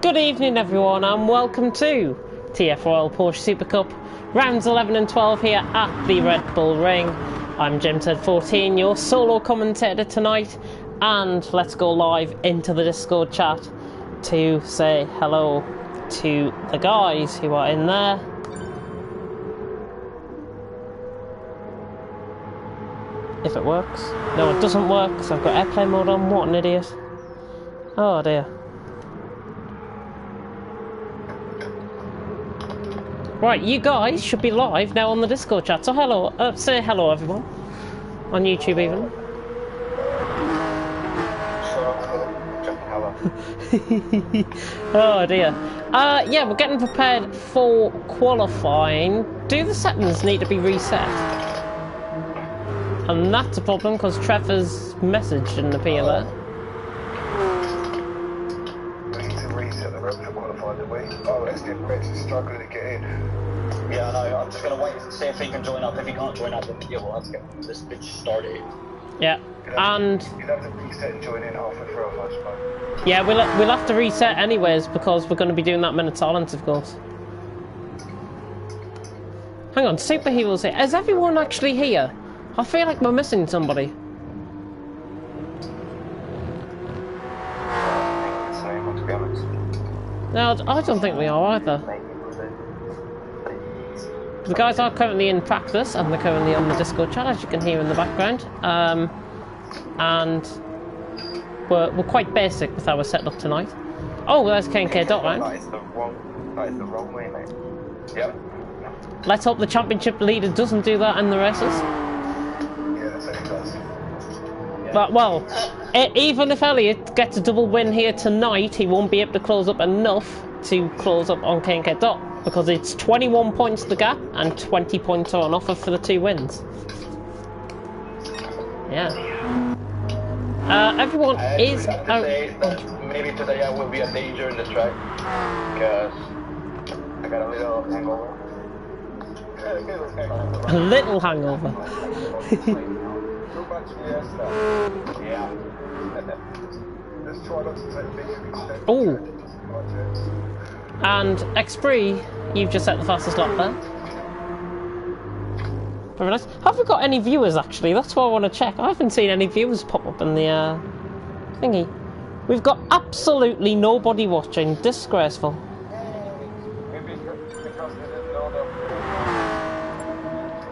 Good evening everyone and welcome to TFRL Porsche Supercup rounds 11 and 12 here at the Red Bull Ring. I'm JimTed14, your solo commentator tonight, and let's go live into the Discord chat to say hello to the guys who are in there. If it works. No, it doesn't work because I've got airplane mode on. What an idiot. Oh dear. Right, you guys should be live now on the Discord chat. So hello, say hello everyone. On YouTube even. Oh dear. Yeah, we're getting prepared for qualifying. Do the settings need to be reset? And that's a problem because Trevor's message didn't appear there. We need to reset the room for qualifying, didn't we? Oh, let's get Rex is struggling to get in. Yeah, I know. I'm just going to wait and see if he can join up. If he can't join up, then yeah, we'll have to get this bitch started. Yeah, and... You'd have to reset and join in halfway through, I suppose. Yeah, we'll have to reset anyways because we're going to be doing that minute silence, of course. Hang on, Superhero's here. Is everyone actually here? I feel like we're missing somebody. No, I don't think we are either. The guys are currently in practice and they're currently on the Discord chat, as you can hear in the background. And we're quite basic with how we're set up tonight. Oh, there's K&K Dot round. That is the wrong way, mate. Yep. Let's hope the championship leader doesn't do that in the races. Yeah, that's what he does. But, well, even if Elliot gets a double win here tonight, he won't be able to close up enough to close up on K&K Dot, because it's 21 points the gap and 20 points are on offer for the 2 wins. Yeah. Everyone is out. Maybe today I will be a danger in the track, because I got a little hangover. A little hangover. Yeah. Let's try not to take big. Oh. And Xpree, you've just set the fastest lap there. Very nice. Have we got any viewers actually? That's what I want to check. I haven't seen any viewers pop up in the thingy. We've got absolutely nobody watching. Disgraceful.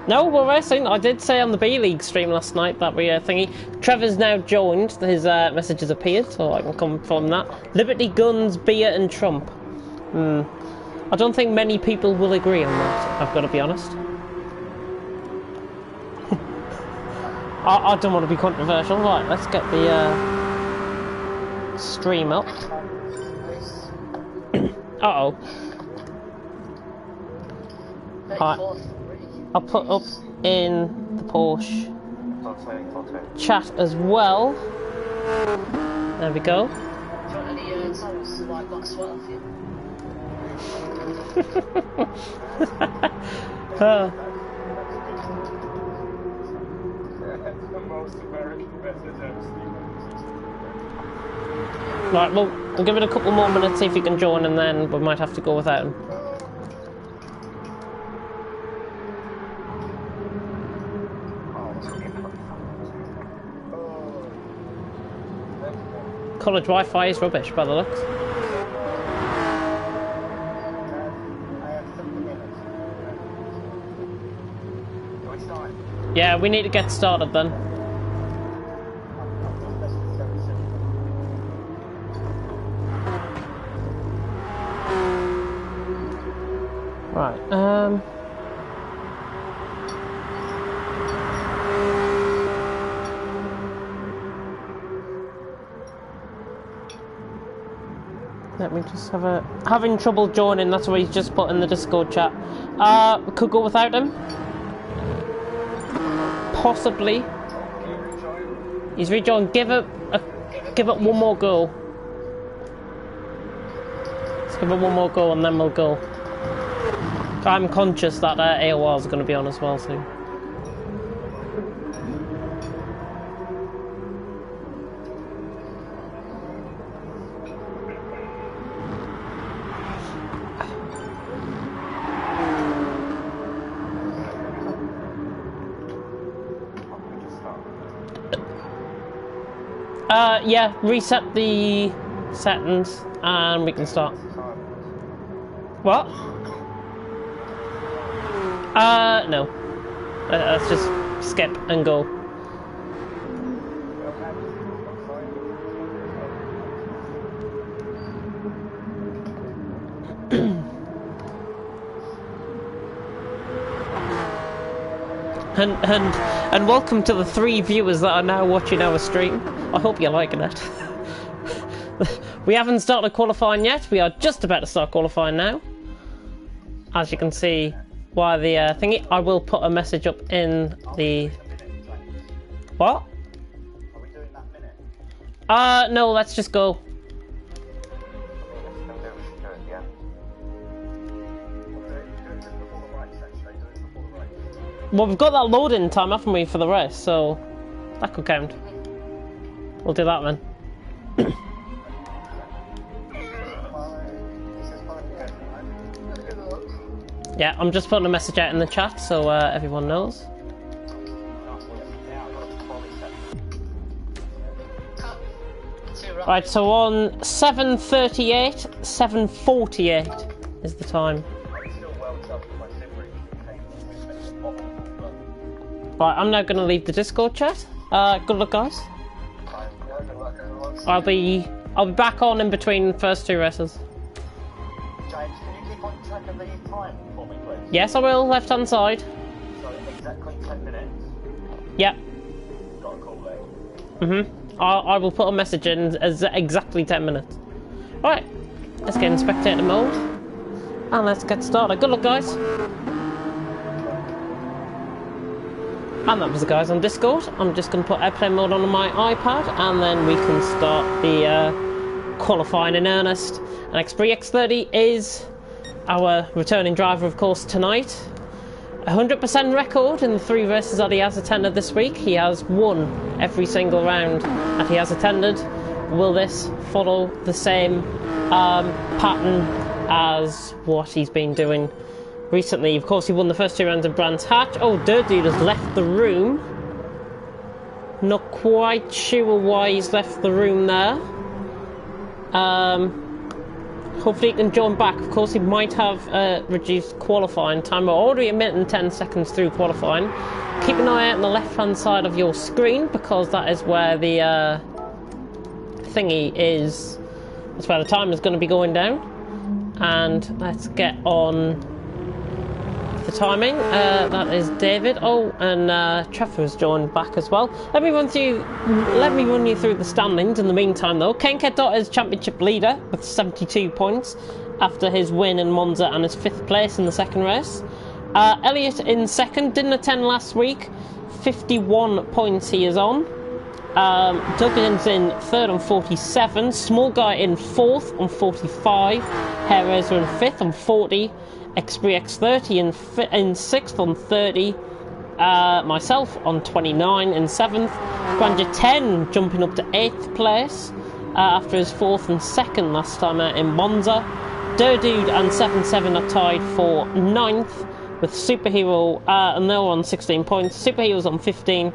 No, we're racing. I did say on the B-League stream last night that we thingy. Trevor's now joined. His message has appeared, so I can come from that. Liberty, guns, beer and Trump. I don't think many people will agree on that, I've got to be honest. I don't want to be controversial. Right, let's get the stream up. Uh-oh. Right. I'll put up in the Porsche chat as well. There we go. Right, well, we'll give it a couple more minutes, see if he can join, and then we might have to go without him. College Wi-Fi is rubbish by the looks. Yeah, we need to get started then. Right, let me just have a... Having trouble joining, that's what he's just put in the Discord chat. We could go without him. Possibly. He's rejoined. Give it one more go. Let's give it one more go and then we'll go. I'm conscious that AOR is going to be on as well soon. Yeah, reset the settings and we can start. What? No. Let's just skip and go. And welcome to the 3 viewers that are now watching our stream. I hope you're liking it. We haven't started qualifying yet. We are just about to start qualifying now. As you can see, why the thingy. I will put a message up in the. What? Are we doing that minute? No. Let's just go. Well, we've got that loading time, haven't we, for the race? So that could count. We'll do that then. Yeah, I'm just putting a message out in the chat so everyone knows. Right, so on 7:38, 7:48 is the time. Right, I'm now going to leave the Discord chat. Good luck, guys. I'll be back on in between the first 2 races. James, can you keep on track of the time for me, please? Yes, I will. Left hand side. So exactly 10 minutes. Yep. Got a call there. I will put a message in as exactly 10 minutes. Right, let's get in spectator mode and let's get started. Good luck, guys. And that was the guys on Discord. I'm just going to put airplane mode on my iPad and then we can start the qualifying in earnest. And Xpree X30 is our returning driver, of course, tonight. 100% record in the 3 races that he has attended this week. He has won every single round that he has attended. Will this follow the same pattern as what he's been doing recently? Of course, he won the first 2 rounds of Brands Hatch. Oh, Dirt Dude has left the room. Not quite sure why he's left the room there. Hopefully he can join back. Of course, he might have reduced qualifying time. We're already a minute and 10 seconds through qualifying. Keep an eye out on the left-hand side of your screen because that is where the thingy is. That's where the time is going to be going down. And let's get on the timing. That is David. Oh, and Trevor has joined back as well. Let me run you through the standings in the meantime though. Kenket is championship leader with 72 points after his win in Monza and his 5th place in the second race. Elliot in second, didn't attend last week, 51 points he is on. Duggan's in third on 47, Small Guy in 4th on 45, Hair Razor in 5th on 40, Xpree X30 in 6th on 30, myself on 29 in 7th, Grandeur 10 jumping up to 8th place after his 4th and 2nd last time out in Monza. Durdude and 77 are tied for 9th with Superhero, and they're on 16 points, Superhero's on 15.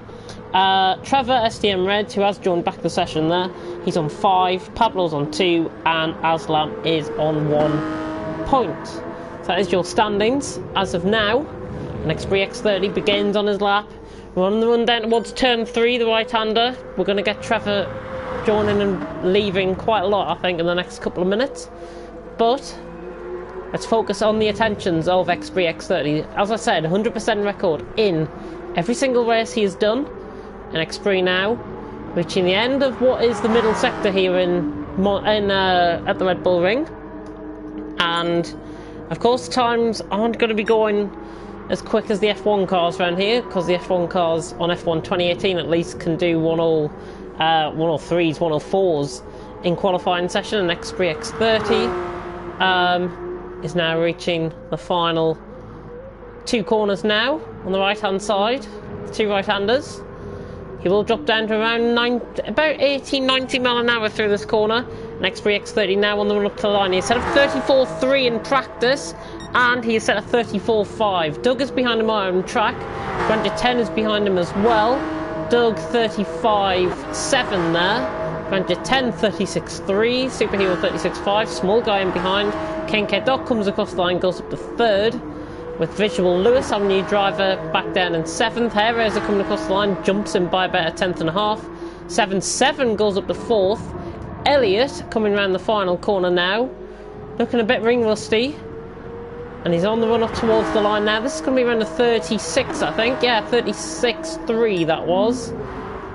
Trevor SDM Reds, who has joined back the session there, he's on 5, Pablo's on 2, and Aslam is on 1 point. So that is your standings as of now. And Xpree X30 begins on his lap. We're on the run down towards turn 3, the right-hander. We're going to get Trevor joining and leaving quite a lot, I think, in the next couple of minutes. But let's focus on the attentions of Xpree X30. As I said, 100% record in every single race he has done. And Xpree now reaching the end of what is the middle sector here at the Red Bull Ring. And of course, times aren't going to be going as quick as the F1 cars around here, because the F1 cars on F1 2018 at least can do 103s, 104s in qualifying session, and Xpree X30 is now reaching the final 2 corners now on the right hand side, the 2 right-handers. He will drop down to around about 80-90 miles an hour through this corner. And Xpree X30 now on the run up to the line. He set a 34.3 in practice, and he has set a 34.5. Doug is behind him on track. Grandeur 10 is behind him as well. Doug 35.7 there. Ranger 10, 36.3. Superhero 36.5. Small guy in behind. KK Dot comes across the line, goes up to 3rd. With Visual Lewis, our new driver, back down in 7th. Hair Raiser coming across the line, jumps in by about a 10th and a half. 7.7 goes up to 4th. Elliot coming around the final corner now. Looking a bit ring rusty. And he's on the run up towards the line now. This is going to be around the 36, I think. Yeah, 36.3 that was.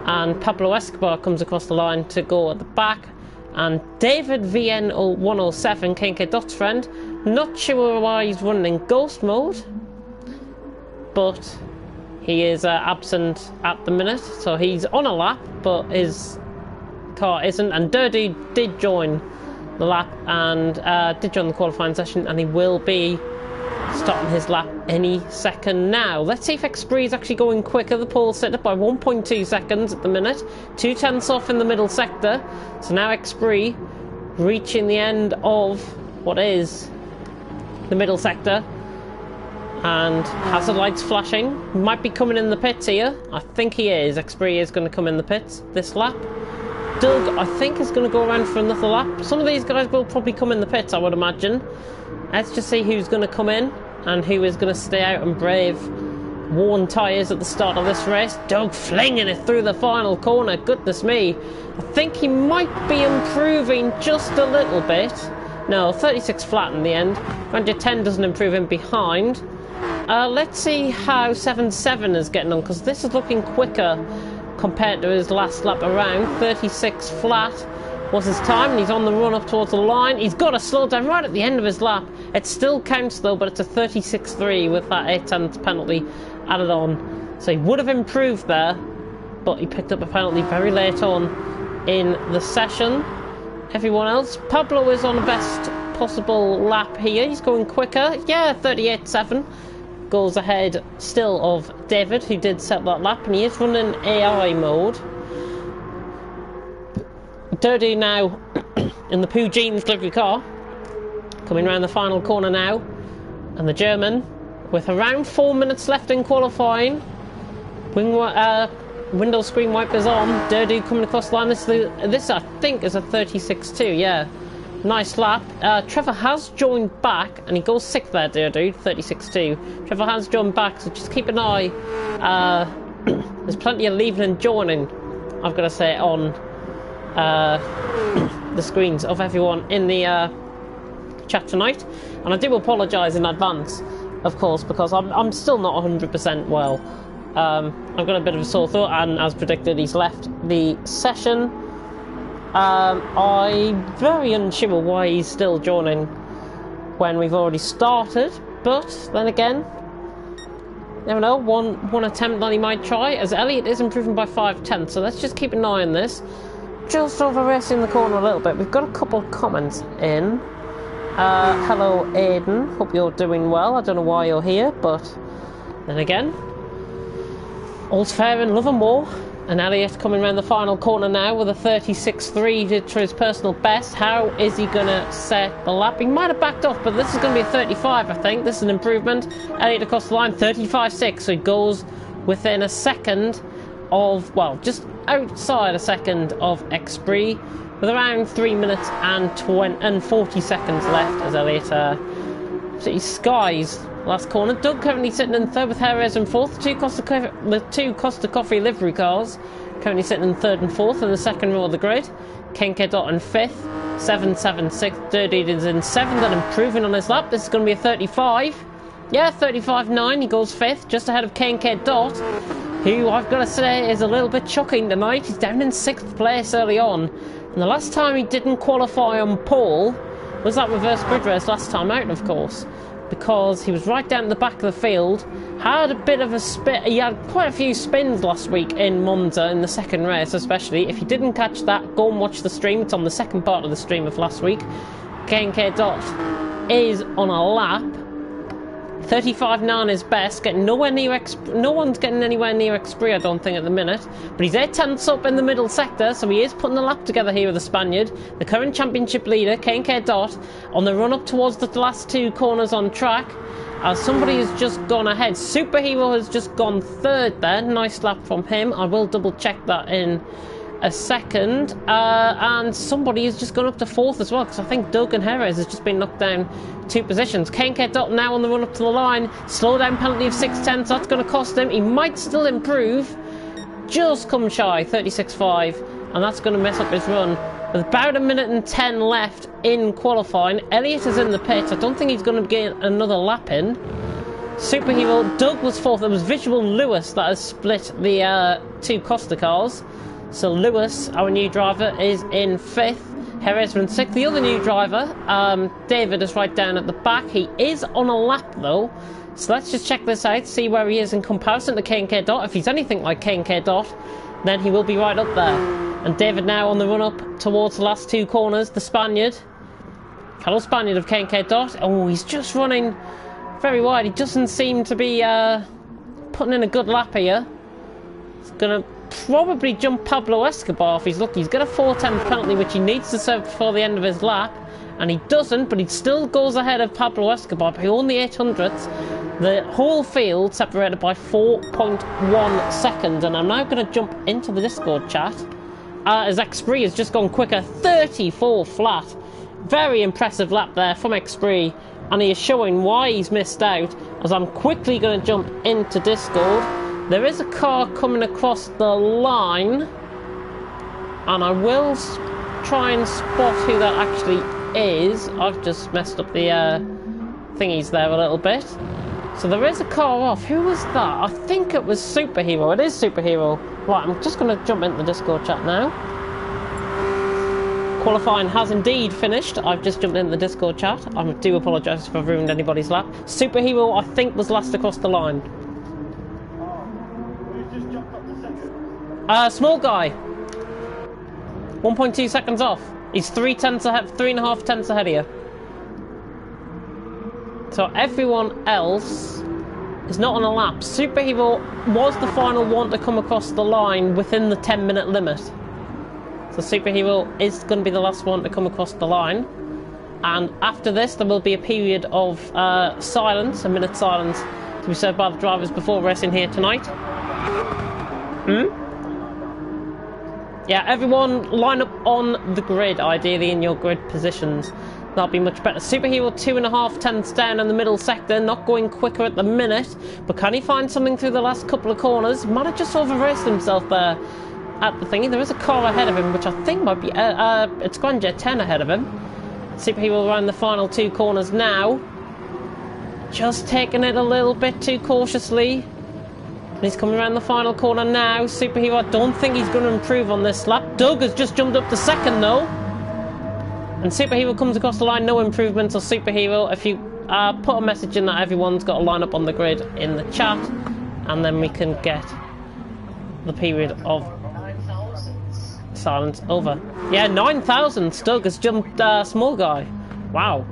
And Pablo Escobar comes across the line to go at the back. And David VN107, KK Dot's friend. Not sure why he's running in ghost mode. But he is absent at the minute. So he's on a lap, but his car isn't. And Dirty did join the lap and did join the qualifying session. And he will be starting his lap any second now. Let's see if Xpree is actually going quicker. The pole's set up by 1.2 seconds at the minute. 2/10 off in the middle sector. So now Xpree reaching the end of what is the middle sector. And hazard lights flashing. Might be coming in the pits here. I think he is. Xpree is going to come in the pits this lap. Doug, I think, is going to go around for another lap. Some of these guys will probably come in the pits, I would imagine. Let's just see who's going to come in and who is going to stay out and brave worn tyres at the start of this race. Doug flinging it through the final corner. Goodness me. I think he might be improving just a little bit. No, 36 flat in the end. Ranger 10 doesn't improve in behind. Let's see how 7.7 is getting on, because this is looking quicker compared to his last lap around. 36 flat was his time, and he's on the run up towards the line. He's got to slow down right at the end of his lap. It still counts though, but it's a 36.3 with that 8/10 penalty added on. So he would have improved there, but he picked up a penalty very late on in the session. Everyone else, Pablo is on the best possible lap here. He's going quicker. Yeah, 38.7. Goes ahead still of David, who did set that lap, and he is running AI mode. Dirty now in the Pooh Jeans livery car, coming around the final corner now, and the German, with around 4 minutes left in qualifying, window screen wipers on. Dirty coming across the line. This I think is a 36.2. Yeah, nice lap. Trevor has joined back, and he goes 6th there, Dirty, 36.2. Trevor has joined back, so just keep an eye. There's plenty of leaving and joining, I've got to say, on the screens of everyone in the chat tonight, and I do apologise in advance, of course, because I'm still not 100% well. I've got a bit of a sore throat, and as predicted, he's left the session. I'm very unsure why he's still joining when we've already started, but then again, never know, one attempt that he might try, as Elliot is improving by 5/10, so let's just keep an eye on this. Just over racing the corner a little bit. We've got a couple of comments in. Hello Aiden, hope you're doing well. I don't know why you're here, but then again, all's fair in love and war. And Elliot coming around the final corner now with a 36.3 to his personal best. How is he going to set the lap? He might have backed off, but this is going to be a 35, I think. This is an improvement. Elliot across the line, 35.6, so he goes within a second of, well, just outside a second of Xpree, with around 3 minutes and 40 seconds left as Elliot he skies last corner. Doug currently sitting in 3rd with Jerez in 4th. The two Costa Coffee livery cars currently sitting in 3rd and 4th in the second row of the grid. KK Dot in 5th. 7.76. Dirty is in 7th and improving on his lap. This is going to be a 35. Yeah, 35.9. He goes 5th, just ahead of KK Dot, who I've got to say is a little bit shocking tonight. He's down in 6th place early on. And the last time he didn't qualify on pole was that reverse grid race last time out, of course, because he was right down at the back of the field, had a bit of a spin. He had quite a few spins last week in Monza in the second race, especially. If you didn't catch that, go and watch the stream. It's on the second part of the stream of last week. KK Dot is on a lap. 35.9 is best, getting nowhere near no one's getting anywhere near Xpree, I don't think, at the minute. But he's 8/10 up in the middle sector, so he is putting the lap together here with the Spaniard. The current championship leader, KK Dot, on the run up towards the last two corners on track. Somebody has just gone ahead. Superhero has just gone 3rd there. Nice lap from him. I will double check that in a second, and somebody has just gone up to 4th as well, because I think Doug and Jerez has just been knocked down 2 positions. K&K Dot now on the run up to the line. Slow down penalty of 6 tenths. That's going to cost him. He might still improve. Just come shy, 36.5, and that's going to mess up his run. With about 1 minute and 10 left in qualifying, Elliott is in the pits. I don't think he's going to get another lap in. Superhero, Doug was 4th. It was Visual Lewis that has split the 2 Costa cars. So Lewis, our new driver, is in 5th. Jerez in 6th. The other new driver, David, is right down at the back. He is on a lap though. So let's just check this out, see where he is in comparison to K&K Dot. If he's anything like K&K Dot, then he will be right up there. And David now on the run up towards the last 2 corners. The Spaniard. Hello Spaniard of K&K Dot. Oh, he's just running very wide. He doesn't seem to be putting in a good lap here. He's going to probably jump Pablo Escobar if he's lucky. He's got a 4:10 penalty which he needs to serve before the end of his lap, and he doesn't, but he still goes ahead of Pablo Escobar by only 800ths. The whole field separated by 4.1 seconds, and I'm now going to jump into the Discord chat as Xpree has just gone quicker, 34 flat. Very impressive lap there from Xpree, and he is showing why he's missed out, as I'm quickly going to jump into Discord. There is a car coming across the line, and I will try and spot who that actually is. I've just messed up the thingies there a little bit. So there is a car off. Who was that? I think it was Superhero. It is Superhero. Right, I'm just going to jump into the Discord chat now. Qualifying has indeed finished. I've just jumped into the Discord chat. I do apologise if I've ruined anybody's lap. Superhero, I think, was last across the line. Small guy. 1.2 seconds off. He's 3.5 tenths ahead of you. So everyone else is not on a lap. Superhero was the final one to come across the line within the 10-minute limit. So Superhero is going to be the last one to come across the line. And after this, there will be a period of silence, a minute silence, to be served by the drivers before racing here tonight. Yeah, everyone line up on the grid, ideally in your grid positions. That'll be much better. Superhero 2.5 tenths down in the middle sector, not going quicker at the minute, but can he find something through the last couple of corners? Might have just over-raced himself there at the thingy. There is a car ahead of him, which I think might be, it's Grandjet 10 ahead of him. Superhero around the final 2 corners now. Just taking it a little bit too cautiously. And he's coming around the final corner now. Superhero, I don't think he's going to improve on this lap. Doug has just jumped up to 2nd though. And Superhero comes across the line, no improvements. Or Superhero, if you put a message in that everyone's got to line up on the grid in the chat, and then we can get the period of silence over. Yeah, 9,000. Doug has jumped small guy. Wow.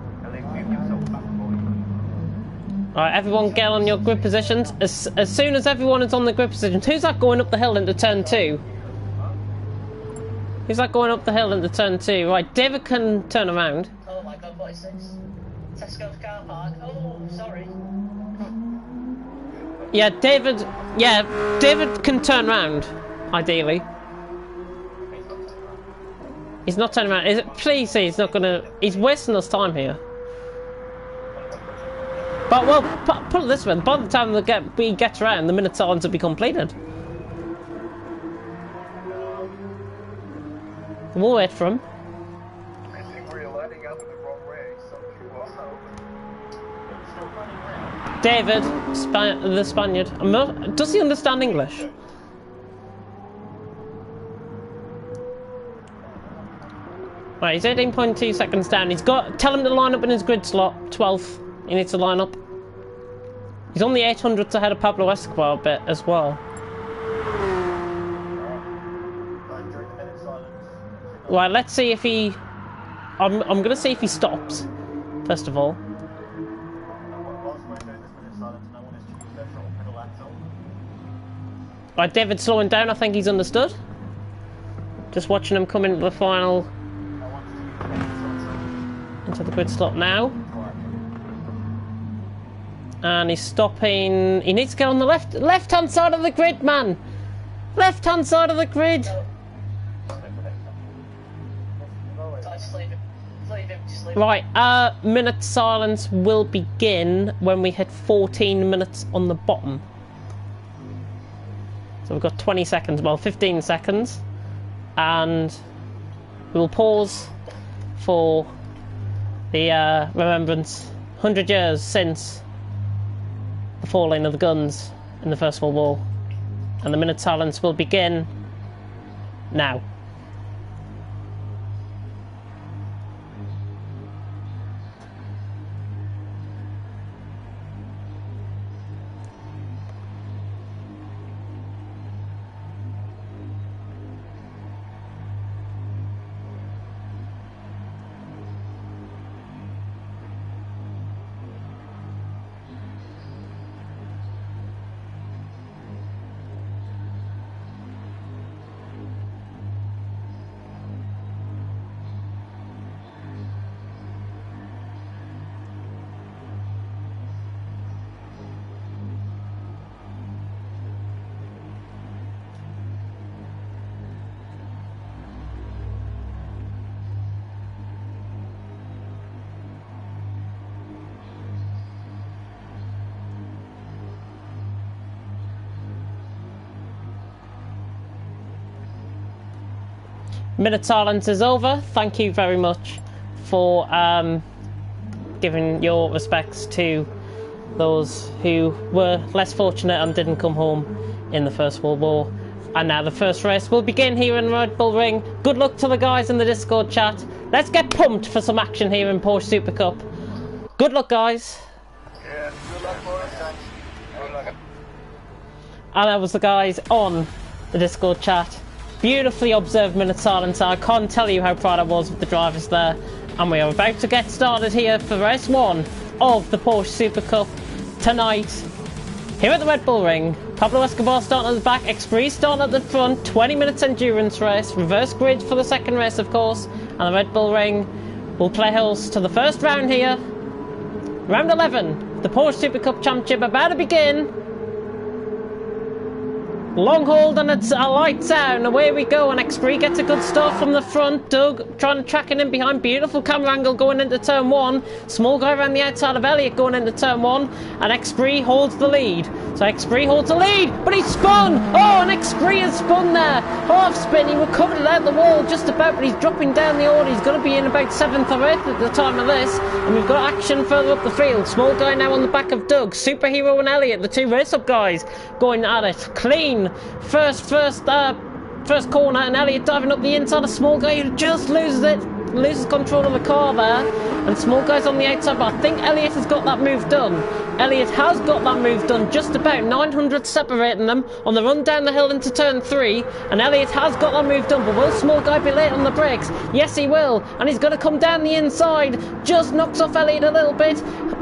Alright, everyone get on your grid positions. As soon as everyone is on the grid positions, who's that going up the hill into turn 2? Who's that going up the hill into turn 2? Right, David can turn around. Oh my god, what is this? Tesco's car park. Oh, sorry. Yeah, David can turn around, ideally. He's not turning around. Please say he's not gonna. He's wasting us time here. But, well, put it this way, by the time we get around, the minute silence will be completed. We'll wait for him. I think we're lining up in the wrong way. David, the Spaniard. Does he understand English? Right, he's 18.2 seconds down. Tell him to line up in his grid slot, 12th. He needs to line up. He's on the 800ths ahead of Pablo Escobar a bit as well. Right, let's see if he... I'm going to see if he stops, first of all. Right, David's slowing down. I think he's understood. Just watching him come into the final... into the grid slot now. And he's stopping. He needs to get on the left-hand side of the grid, man. Left-hand side of the grid. Right, minute silence will begin when we hit 14 minutes on the bottom. So we've got 20 seconds, well 15 seconds. And we will pause for the remembrance 100 years since the falling of the guns in the First World War. And the minute silence will begin now. Minute silence is over. Thank you very much for giving your respects to those who were less fortunate and didn't come home in the First World War. And now the first race will begin here in Red Bull Ring. Good luck to the guys in the Discord chat. Let's get pumped for some action here in Porsche Super Cup. Good luck, guys. Yeah, good luck, boys. Thanks. Good luck. And that was the guys on the Discord chat. Beautifully observed minute silence. I can't tell you how proud I was of the drivers there. And we are about to get started here for race 1 of the Porsche Super Cup tonight. Here at the Red Bull Ring, Pablo Escobar starting at the back, X3 starting at the front, 20 minutes endurance race, reverse grid for the second race of course, and the Red Bull Ring will play host to the first round here. Round 11, the Porsche Super Cup Championship about to begin. Long hold and it's a lights out and away we go, and X3 gets a good start from the front. Doug trying to track it in behind, beautiful camera angle going into turn 1. Small guy around the outside of Elliott going into turn 1, and X3 holds the lead. So X3 holds the lead, but he's spun! Oh, and X3 has spun there! Half spin, he recovered it out the wall just about, but he's dropping down the order. He's going to be in about 7th or 8th at the time of this, and we've got action further up the field. Small guy now on the back of Doug, Superhero and Elliott, the two race-up guys going at it. Clean first corner, and Elliott diving up the inside. A small guy who just loses control of the car there, and small guy's on the outside, but I think Elliott has got that move done. Elliott has got that move done, just about 900 separating them on the run down the hill into turn 3, and Elliott has got that move done, but will small guy be late on the brakes? Yes he will, and he's going to come down the inside, just knocks off Elliott a little bit,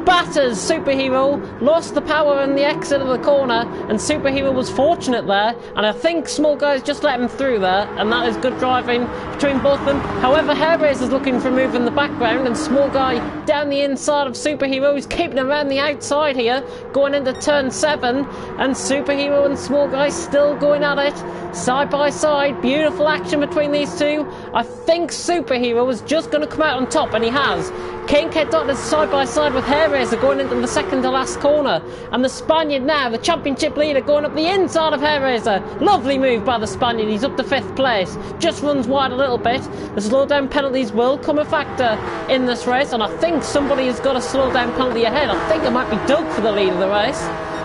batters Superhero, lost the power in the exit of the corner, and Superhero was fortunate there, and I think small guy's just let him through there, and that is good driving between both of them. However, Hair Racer's looking for a move in the background, and small guy down the inside of Superhero, he's keeping around the outside here, going into turn 7, and Superhero and small guy still going at it, side by side. Beautiful action between these two. I think Superhero was just going to come out on top, and he has. King Dot is side by side with Hair Racer going into the second to last corner, and the Spaniard now, the championship leader, going up the inside of Hair Racer. Lovely move by the Spaniard. He's up to 5th place, just runs wide a little bit. The slowdown penalties will come a factor in this race, and I think somebody has got a slowdown penalty ahead. I think it might be Doug for the lead of the race.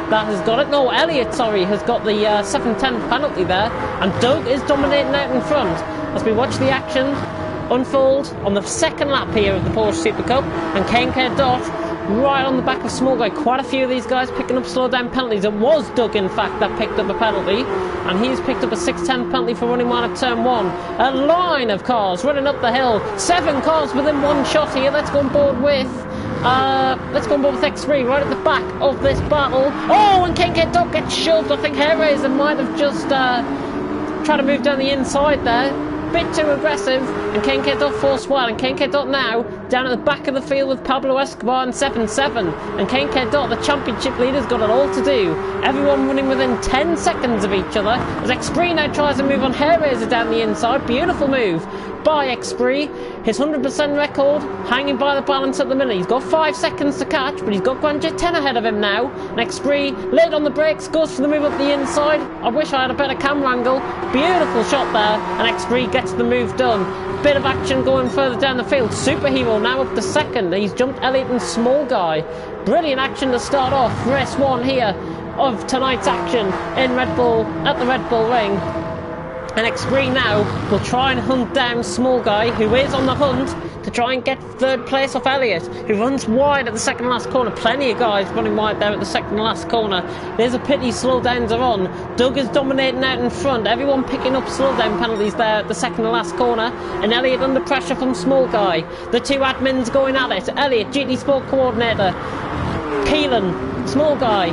That has got it. No, Elliott, sorry, has got the 7-10 penalty there, and Doug is dominating out in front as we watch the action unfold on the second lap here of the Porsche Super Cup, and KK Dot right on the back of small guy. Quite a few of these guys picking up slowdown penalties. It was Doug, in fact, that picked up a penalty, and he's picked up a 6-10 penalty for running wide at turn 1. A line of cars running up the hill. 7 cars within one shot here. Let's go on board with X3 right at the back of this battle. Oh, and KK Dot gets shoved. I think Hair Racer might have just tried to move down the inside there. Bit too aggressive, and KK Dot forced wide, and KK Dot now Down at the back of the field with Pablo Escobar and 7-7. And Kane Dot, the championship leader's got it all to do. Everyone running within 10 seconds of each other. As Xpree now tries to move on Hair Raiser down the inside. Beautiful move by Xpree. His 100% record hanging by the balance at the minute. He's got 5 seconds to catch, but he's got Grandjet 10 ahead of him now. And Xpree late on the brakes, goes for the move up the inside. I wish I had a better camera angle. Beautiful shot there, and Xpree gets the move done. Bit of action going further down the field. Superhero now up to second. He's jumped Elliott and Small Guy. Brilliant action to start off. Race 1 here of tonight's action in Red Bull, at the Red Bull Ring. And Xpree now will try and hunt down Small Guy, who is on the hunt to try and get third place off Elliott, who runs wide at the second last corner. Plenty of guys running wide there at the second last corner. There's a pity slowdowns are on. Doug is dominating out in front. Everyone picking up slowdown penalties there at the second last corner. And Elliott under pressure from Small Guy. The two admins going at it. Elliott, GT Sport Coordinator. Keelan, Small Guy.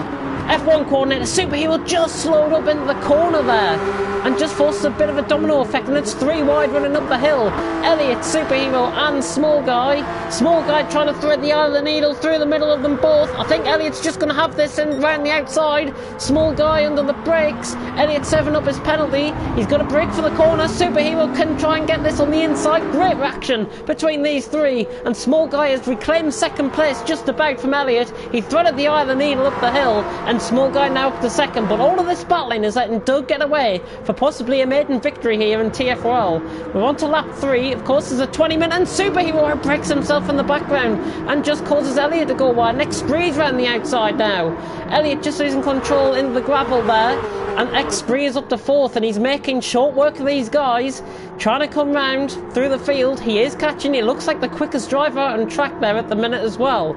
F1 coordinator, Superhero just slowed up into the corner there and just forces a bit of a domino effect, and it's 3 wide running up the hill. Elliott, Superhero and Small Guy. Small Guy trying to thread the eye of the needle through the middle of them both. I think Elliott's just going to have this in round the outside. Small Guy under the brakes. Elliott serving up his penalty. He's got a brake for the corner. Superhero can try and get this on the inside. Great reaction between these three, and Small Guy has reclaimed second place just about from Elliott. He threaded the eye of the needle up the hill, and Small Guy now up to second, but all of this battling is letting Doug get away for possibly a maiden victory here in TFRL. We're on to lap 3. Of course, there's a 20-minute, and Superhero breaks himself in the background and just causes Elliott to go wide. Next Xpree's round the outside now. Elliott just losing control into the gravel there, and Xpree is up to 4th, and he's making short work of these guys, trying to come round through the field. He is catching. He looks like the quickest driver on track there at the minute as well.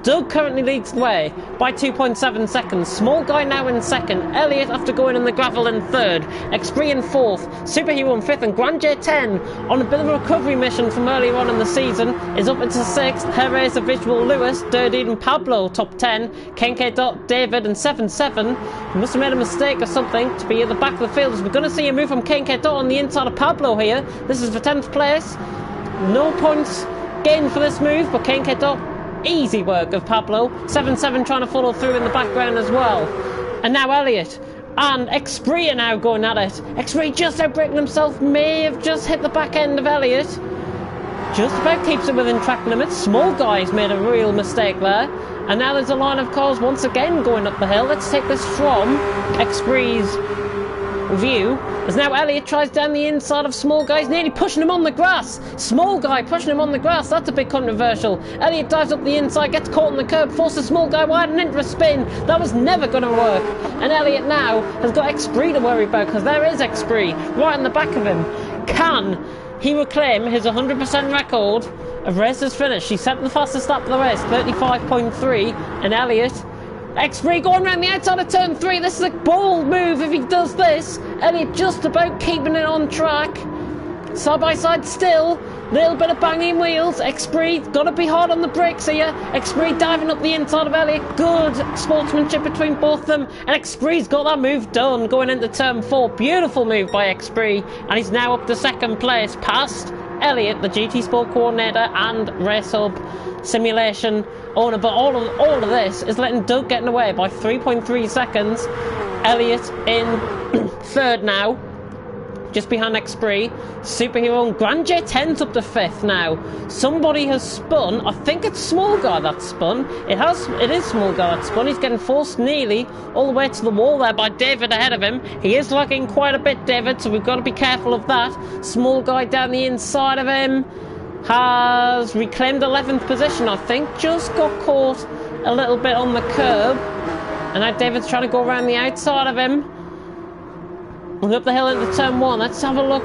Doug currently leads the way by 2.7 seconds. Small Guy now in second. Elliott, after going in the gravel, in third. Xpree in 4th. Superhero in 5th. And Grandjet 10, on a bit of a recovery mission from earlier on in the season, is up into 6th. Hair Raiser, Visual, Lewis, Dirty and Pablo top 10. Kenke Dot, David and 7-7. He must have made a mistake or something to be at the back of the field. We're going to see a move from Kenke Dot on the inside of Pablo here. This is for 10th place. No points gained for this move, but Kenke Dot, easy work of Pablo. 7-7 trying to follow through in the background as well. And now Elliott and Xpree are now going at it. Xpree just outbraking himself, may have just hit the back end of Elliott. Just about keeps it within track limits. Small Guy's made a real mistake there. And now there's a line of cars once again going up the hill. Let's take this from Xpree's view, as now Elliott tries down the inside of Small Guy. He's nearly pushing him on the grass. Small Guy pushing him on the grass. That's a bit controversial. Elliott dives up the inside, gets caught on the curb, forces Small Guy wide and into a spin. That was never going to work. And Elliott now has got Xpree to worry about, because there is Xpree right in the back of him. Can he reclaim his 100% record of races finished? He set the fastest lap of the race, 35.3, and Elliott, Xpree going around the outside of turn 3. This is a bold move if he does this. Elliott just about keeping it on track. Side by side still. Little bit of banging wheels. Xpree got to be hard on the brakes here. Xpree diving up the inside of Elliott. Good sportsmanship between both of them. And Xpree's got that move done going into turn 4. Beautiful move by Xpree. And he's now up to second place, past Elliott, the GT Sport Coordinator and Race Hub simulation owner. But all of this is letting Doug getting away by 3.3 seconds. Elliott in 3rd now, just behind Xpree. Superhero and Grandjet 10's up to 5th now. Somebody has spun. I think it's Small Guy that's spun. It is Small Guy that's spun. He's getting forced nearly all the way to the wall there by David ahead of him. He is lagging quite a bit, David, so we've got to be careful of that. Small Guy down the inside of him has reclaimed 11th position, I think. Just got caught a little bit on the curb. And now David's trying to go around the outside of him. And up the hill into turn 1. Let's have a look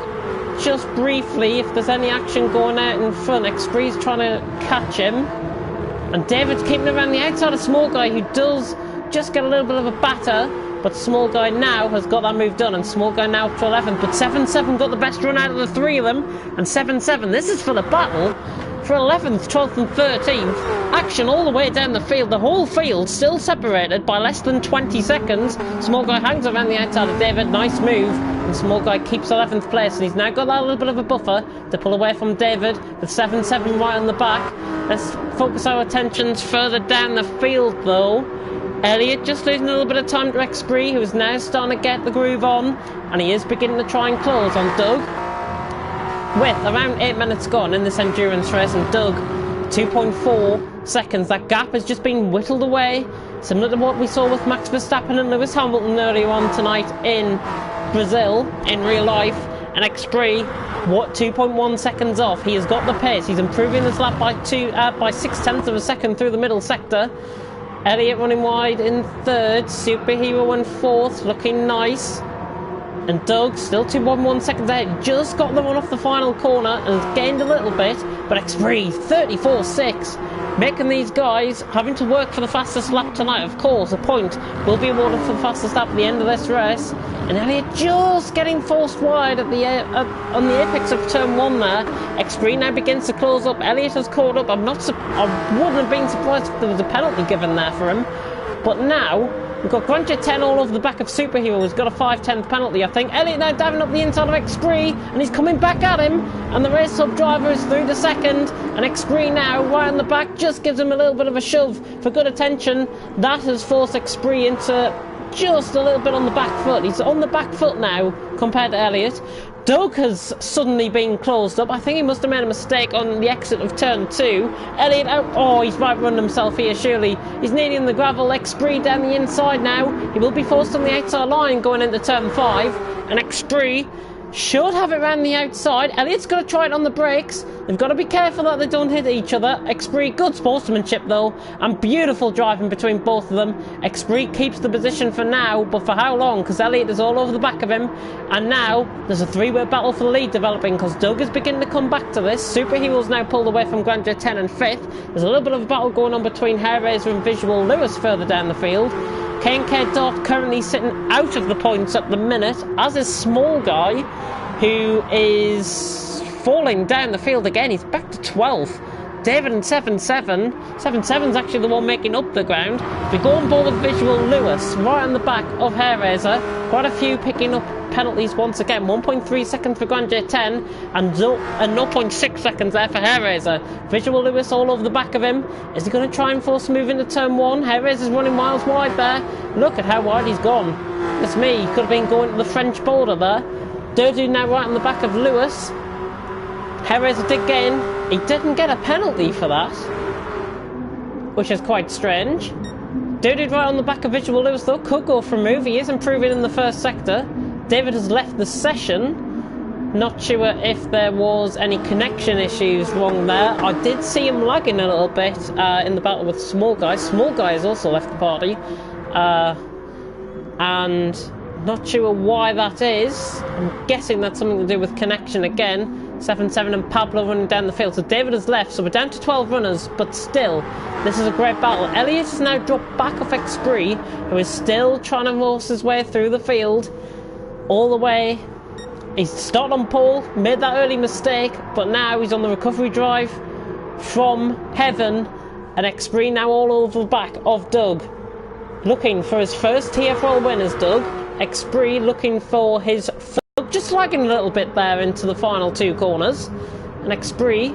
just briefly if there's any action going out in front. Xpree's trying to catch him. And David's keeping around the outside of Small Guy, who does just get a little bit of a batter. But Small Guy now has got that move done, and Small Guy now up to 11th. But 7-7 got the best run out of the 3 of them. And 7-7, this is for the battle for 11th, 12th and 13th. Action all the way down the field. The whole field still separated by less than 20 seconds. Small Guy hangs around the outside of David. Nice move And the small guy keeps 11th place, and he's now got that little bit of a buffer to pull away from David with 7-7 right on the back. Let's focus our attentions further down the field though. Elliot just losing a little bit of time to X3, who is now starting to get the groove on, and he is beginning to try and close on Doug. With around 8 minutes gone in this endurance race, and Doug 2.4 seconds. That gap has just been whittled away, similar to what we saw with Max Verstappen and Lewis Hamilton earlier on tonight in Brazil in real life. And X3, what, 2.1 seconds off. He has got the pace. He's improving his lap by 6/10 of a second through the middle sector. Elliot running wide in third, Superhero in fourth, looking nice. And Doug still 2.1 seconds ahead, just got the run off the final corner and has gained a little bit, but X3 34.6, making these guys having to work for the fastest lap tonight. Of course, a point will be awarded for the fastest lap at the end of this race, and Elliot just getting forced wide at the on the apex of turn 1 there. X3 now begins to close up. Elliot has caught up. I wouldn't have been surprised if there was a penalty given there for him, but now we've got Grand Jet 10 all over the back of Superhero, who's got a 5/10 penalty, I think. Elliot now diving up the inside of X3, and he's coming back at him, and the race sub driver is through the second, and X3 now, right on the back, just gives him a little bit of a shove for good attention. That has forced X3 into just a little bit on the back foot. He's on the back foot now, compared to Elliot. Doug has suddenly been closed up. I think he must have made a mistake on the exit of turn 2. Elliot out. Oh, he's right run himself here, surely. He's nearly in the gravel. X3 down the inside now. He will be forced on the outside line going into turn 5. And X3 should have it around the outside. Elliot's got to try it on the brakes. They've got to be careful that they don't hit each other. X3, good sportsmanship though, and beautiful driving between both of them. X3 keeps the position for now, but for how long? Because Elliot is all over the back of him. And now there's a three-way battle for the lead developing, because Doug is beginning to come back to this. Superhero's now pulled away from Grand Jet 10 and 5th. There's a little bit of a battle going on between Hairraiser and Visual Lewis further down the field. K&K Dot currently sitting out of the points at the minute, as is Small Guy, who is falling down the field again. He's back to 12th. David and 7-7. 7-7's actually the one making up the ground. We go on board with Visual Lewis, right on the back of Hairraiser. Quite a few picking up penalties once again. 1.3 seconds for Grand Jet 10 and 0.6 seconds there for Hairraiser. Visual Lewis all over the back of him. Is he going to try and force a move into turn 1? Hairraiser's running miles wide there. Look at how wide he's gone. It's me. He could have been going to the French border there. Durdu now right on the back of Lewis. Hairraiser did get in. He didn't get a penalty for that, which is quite strange. Durdu right on the back of Visual Lewis though. Could go for a move. He is improving in the first sector. David has left the session. Not sure if there was any connection issues wrong there. I did see him lagging a little bit in the battle with Small Guy. Small Guy has also left the party. And not sure why that is. I'm guessing that's something to do with connection again. 7-7 and Pablo running down the field. So David has left, so we're down to 12 runners, but still, this is a great battle. Elliot has now dropped back off X3, who is still trying to force his way through the field. All the way. He's started on pole, made that early mistake, but now he's on the recovery drive from heaven, and X3 now all over the back of Doug. Looking for his first TFRL win as Doug. X3 looking for his first, just lagging a little bit there into the final two corners. And X3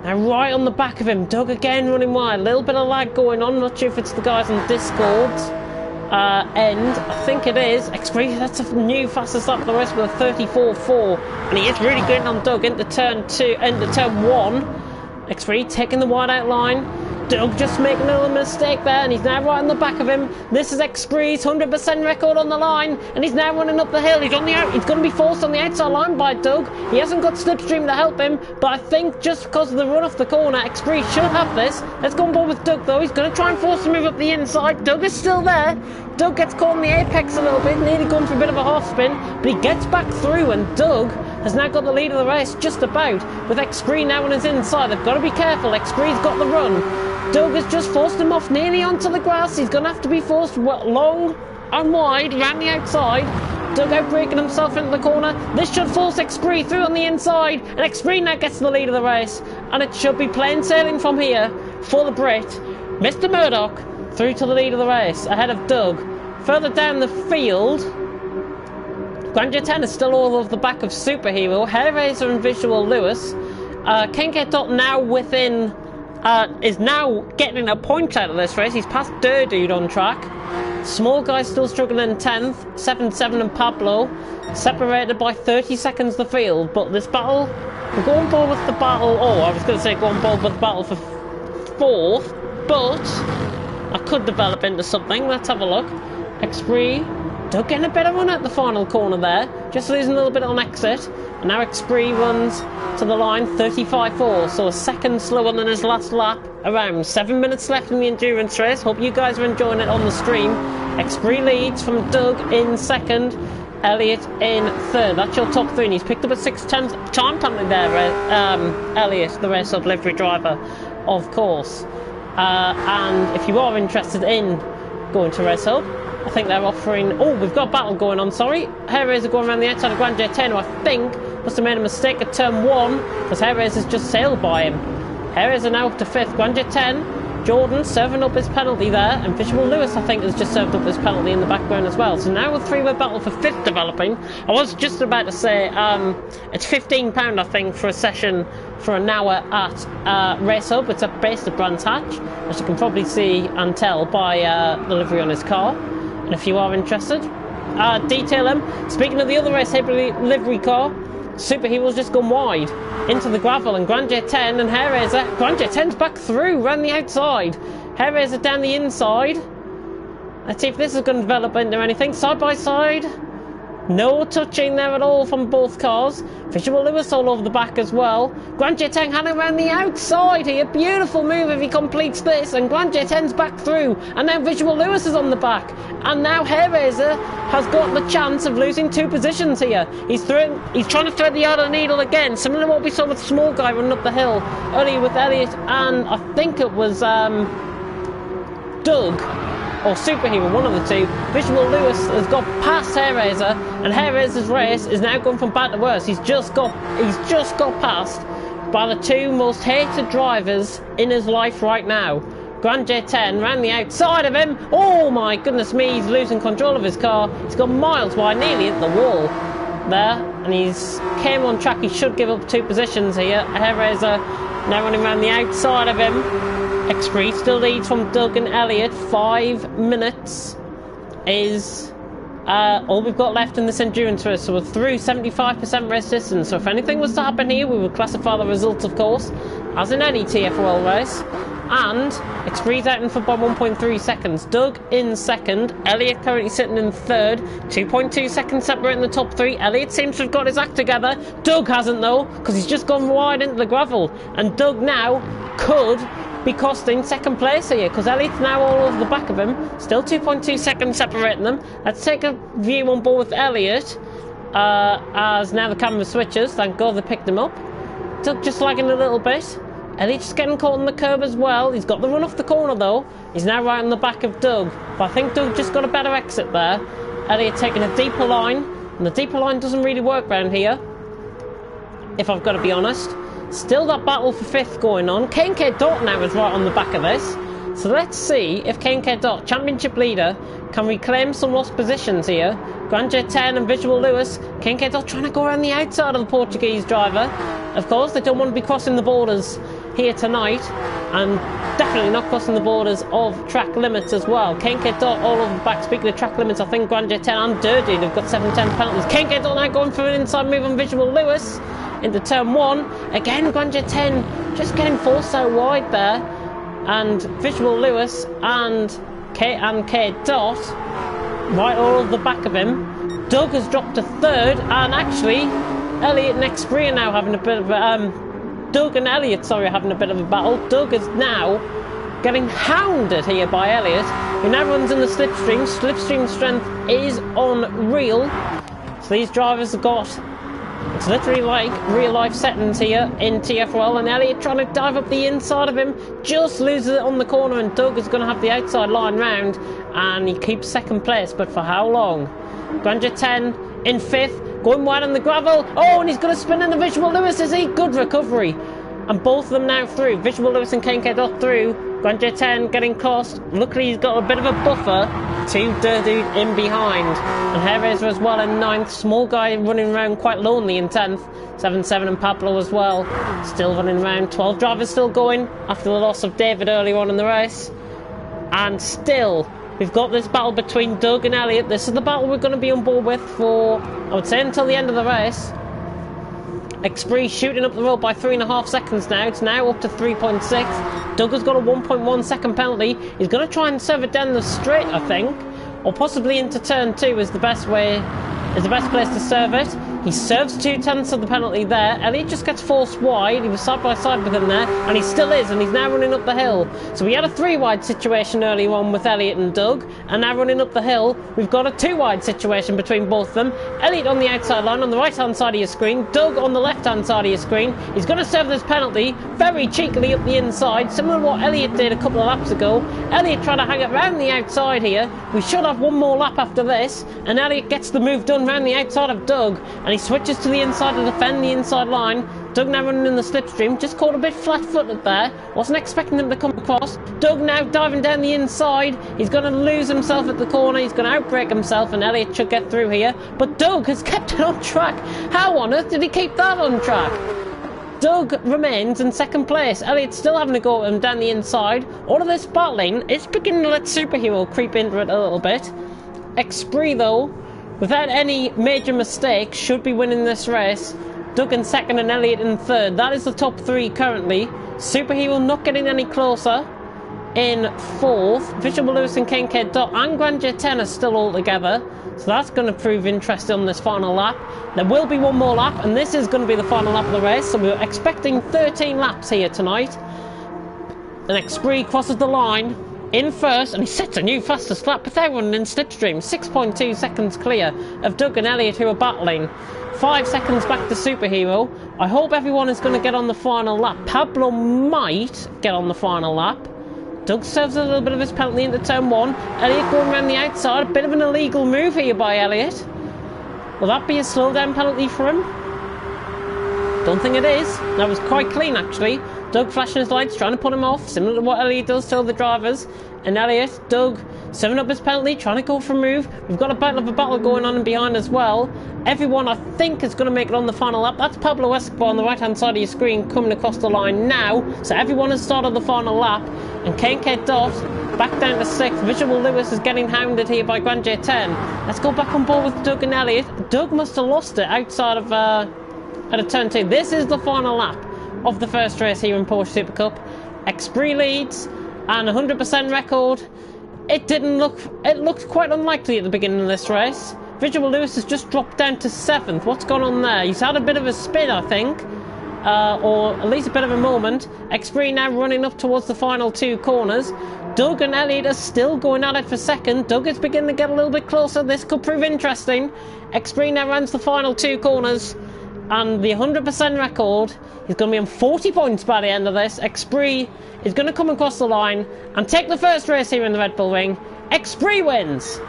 now right on the back of him. Doug again running wide. A little bit of lag going on. Not sure if it's the guys on Discord end. I think it is. X3, that's a new fastest lap of the race with a 34.4. And he is really getting on Doug into turn 2, into turn 1. X3 taking the wide out line. Doug just making a little mistake there, and he's now right on the back of him. This is X3's 100% record on the line, and he's now running up the hill. He's on the out. He's going to be forced on the outside line by Doug. He hasn't got slipstream to help him, but I think just because of the run off the corner, X3 should have this. Let's go on board with Doug though. He's going to try and force a move up the inside. Doug is still there. Doug gets caught on the apex a little bit, nearly going for a bit of a half spin, but he gets back through, and Doug has now got the lead of the race just about, with X3 now on his inside. They've got to be careful. X3's got the run. Doug has just forced him off nearly onto the grass. He's going to have to be forced long and wide around the outside. Doug outbreaking himself into the corner. This should force X3 through on the inside, and X3 now gets the lead of the race, and it should be plain sailing from here for the Brit. Mr. Murdoch through to the lead of the race ahead of Doug. Further down the field, Grand J10 is still all over the back of Superhero, Hairraiser and Visual Lewis. Kincaid Dot now within, is now getting a point out of this race. He's passed Dude on track. Small guy still struggling in 10th, 7-7 and Pablo, separated by 30 seconds the field. But this battle, we're going forward with the battle, I was going to say going forward with the battle for 4th, but I could develop into something. Let's have a look. Xpree, Doug getting a better run at the final corner there, just losing a little bit on exit. And now Xpree runs to the line 35.4, so a second slower than his last lap. Around 7 minutes left in the endurance race. Hope you guys are enjoying it on the stream. Xpree leads from Doug in second, Elliot in third. That's your top three, and he's picked up a 6-10 time penalty there, Elliot, the race up livery driver, of course. And if you are interested in going to Race Hub, I think they're offering... Oh, we've got a battle going on, sorry. Hairraiser going around the outside of Grand J10, who I think must have made a mistake at turn 1, because Hairraiser's just sailed by him. Hairraiser now up to 5th. Grand J10, Jordan serving up his penalty there, and Visual Lewis, I think, has just served up his penalty in the background as well. So now a three-way battle for 5th developing. I was just about to say, it's £15, I think, for a session for an hour at Race Hub. It's based at Brands Hatch, as you can probably see and tell by the livery on his car. And if you are interested, detail him. Speaking of the other race livery car, Superhero's just gone wide into the gravel, and Grand J10 and Hairraiser. Grand J10's back through, round the outside. Hairraiser down the inside. Let's see if this is going to develop into anything. Side by side. No touching there at all from both cars. Visual Lewis all over the back as well. Grand J10 hanging around the outside here. Beautiful move if he completes this. And Grand J10's back through. And now Visual Lewis is on the back. And now Hairraiser has got the chance of losing 2 positions here. He's trying to thread the eye of the needle again. Similar to what we saw with Small Guy running up the hill earlier with Elliot. And I think it was Doug. Or Superhero, one of the two. Visual Lewis has got past Hairraiser, and Hairraiser's race is now going from bad to worse. He's just got passed by the 2 most hated drivers in his life right now. Grand J10 ran the outside of him. Oh my goodness me, he's losing control of his car. He's gone miles wide, nearly hit the wall there, and he's came on track. He should give up 2 positions here. Hairraiser now running around the outside of him. Xpree still leads from Doug and Elliot. 5 minutes is all we've got left in this endurance race. So we're through 75% race distance. So if anything was to happen here, we would classify the results, of course, as in any TFRL race. And Xpree's out in front by 1.3 seconds. Doug in second. Elliot currently sitting in third. 2.2 seconds separating the top 3. Elliot seems to have got his act together. Doug hasn't though, because he's just gone wide into the gravel. And Doug now could be costing second place here, because Elliot's now all over the back of him. Still 2.2 seconds separating them. Let's take a view on board with Elliot, as now the camera switches. Thank God they picked him up. Doug just lagging a little bit. Elliot just getting caught on the curb as well. He's got the run off the corner though. He's now right on the back of Doug, but I think Doug just got a better exit there. Elliot taking a deeper line, and the deeper line doesn't really work around here, if I've got to be honest. Still that battle for 5th going on. Kincaid Dot now is right on the back of this. So let's see if Kincaid Dot, championship leader, can reclaim some lost positions here. Grand J10 and Visual Lewis. Kincaid Dot trying to go around the outside of the Portuguese driver. Of course, they don't want to be crossing the borders here tonight, and definitely not crossing the borders of track limits as well. Kincaid Dot all over the back. Speaking of track limits, I think Grand J10 and Dirty, they've got 7-10 penalties. Kincaid Dot now going for an inside move on Visual Lewis into turn 1. Again, Grand J10 just getting forced out wide there. And Visual Lewis and K Dot right all over the back of him. Doug has dropped to 3rd, and actually Elliot and Xpree are now having a bit of a Doug and Elliot, sorry, having a bit of a battle. Doug is now getting hounded here by Elliot, who now runs in the slipstream. Slipstream strength is unreal. So these drivers have got, it's literally like real life settings here in TFRL, and Elliot trying to dive up the inside of him, just loses it on the corner, and Doug is going to have the outside line round, and he keeps second place, but for how long? Grand J10 in 5th, going wide on the gravel. Oh, and he's going to spin in the Visual Lewis, is he? Good recovery. And both of them now through. Visual Lewis and Kincaid Dot through. Grand J10 getting cost. Luckily he's got a bit of a buffer two Dude in behind. And Hairraiser as well in 9th. Small Guy running around quite lonely in 10th. 7-7 and Pablo as well. Still running around. 12 drivers still going after the loss of David earlier on in the race. And still, we've got this battle between Doug and Elliot. This is the battle we're going to be on board with for, I would say, until the end of the race. Expree shooting up the road by 3.5 seconds now. It's now up to 3.6. Doug has got a 1.1 second penalty. He's going to try and serve it down the straight, I think. Or possibly into turn 2 is the best way, is the best place to serve it. He serves 2/10 of the penalty there. Elliot just gets forced wide. He was side by side with him there, and he still is, and he's now running up the hill. So we had a 3-wide situation earlier on with Elliot and Doug, and now running up the hill, we've got a 2-wide situation between both of them. Elliot on the outside line on the right-hand side of your screen, Doug on the left-hand side of your screen. He's going to serve this penalty very cheekily up the inside, similar to what Elliot did a couple of laps ago. Elliot trying to hang it round the outside here. We should have one more lap after this, and Elliot gets the move done round the outside of Doug, and he switches to the inside to defend the inside line. Doug now running in the slipstream, just caught a bit flat-footed there. Wasn't expecting him to come across. Doug now diving down the inside. He's going to lose himself at the corner. He's going to outbrake himself, and Elliot should get through here. But Doug has kept it on track. How on earth did he keep that on track? Doug remains in second place. Elliot's still having to go at him down the inside. All of this battling is beginning to let Superhero creep into it a little bit. Expree, though, without any major mistakes, should be winning this race. Doug in second and Elliot in third. That is the top 3 currently. Superhero not getting any closer in fourth. Visual Lewis and KK Dot and Grand J10 are still all together. So that's going to prove interesting on this final lap. There will be one more lap, and this is going to be the final lap of the race. So we're expecting 13 laps here tonight. And Expree crosses the line in first, and he sets a new fastest lap without running in slipstream. 6.2 seconds clear of Doug and Elliot, who are battling. 5 seconds back to Superhero. I hope everyone is going to get on the final lap. Pablo might get on the final lap. Doug serves a little bit of his penalty into turn 1. Elliot going around the outside. A bit of an illegal move here by Elliot. Will that be a slow down penalty for him? Don't think it is. That was quite clean, actually. Doug flashing his lights, trying to put him off, similar to what Elliot does to other drivers. And Elliot, Doug, serving up his penalty, trying to go for a move. We've got a battle going on in behind as well. Everyone, I think, is going to make it on the final lap. That's Pablo Escobar on the right-hand side of your screen coming across the line now. So everyone has started the final lap. And KK Dot back down to 6th. Visual Lewis is getting hounded here by Grand J10. Let's go back on board with Doug and Elliot. Doug must have lost it outside of at a turn 2. This is the final lap of the first race here in Porsche Super Cup. Expree leads and 100% record. It looked quite unlikely at the beginning of this race. Visual Lewis has just dropped down to 7th. What's gone on there? He's had a bit of a spin, I think, or at least a bit of a moment. Expree now running up towards the final 2 corners. Doug and Elliot are still going at it for second. Doug is beginning to get a little bit closer. This could prove interesting. Expree now runs the final 2 corners. And the 100% record is going to be on 40 points by the end of this. Expree is going to come across the line and take the first race here in the Red Bull Ring. Expree wins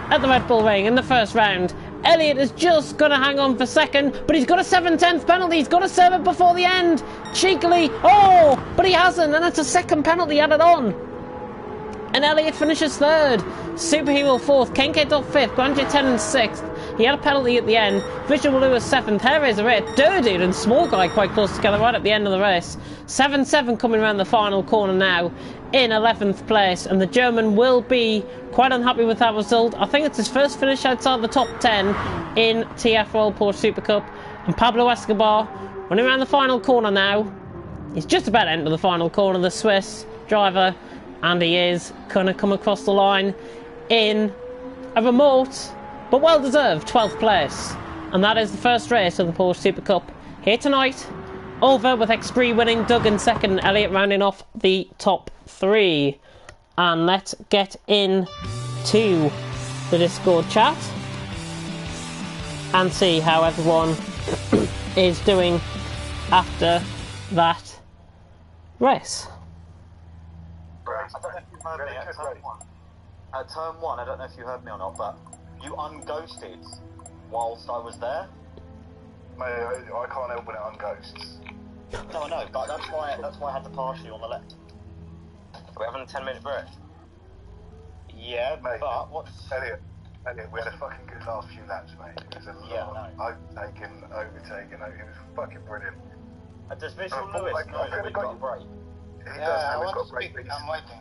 at the Red Bull Ring in the first round. Elliot is just going to hang on for second, but he's got a 7/10 penalty. He's got to serve it before the end. Cheekily. Oh, but he hasn't, and it's a second penalty added on. And Elliot finishes third. Superhero 4th. Kenke Dot 5th. Grand J10 in 6th. He had a penalty at the end. Visual Lewis 7th. Hairraiser 8th. Dude and Small Guy quite close together right at the end of the race. 7-7 coming around the final corner now in 11th place. And the German will be quite unhappy with that result. I think it's his first finish outside the top 10 in TFRL Porsche Super Cup. And Pablo Escobar running around the final corner now. He's just about to enter the final corner, the Swiss driver. And he is going to come across the line in a remote but well-deserved 12th place. And that is the first race of the Porsche Super Cup here tonight. Over with Expree winning, Doug in second, Elliot rounding off the top 3. And let's get into the Discord chat and see how everyone is doing after that race. I don't know if you heard me at turn 1. At turn 1, I don't know if you heard me or not, but you unghosted whilst I was there. Mate, I can't help when it unghosts. No, I know, but that's why I had to pass you on the left. We're having a 10-minute break. Yeah, Mate, but what's... Elliot, we had a fucking good last few laps, mate. It was a lot of overtaking. It was fucking brilliant. Does Visual Lewis know that we've got a break? He does know we've got great beats. I'm waiting.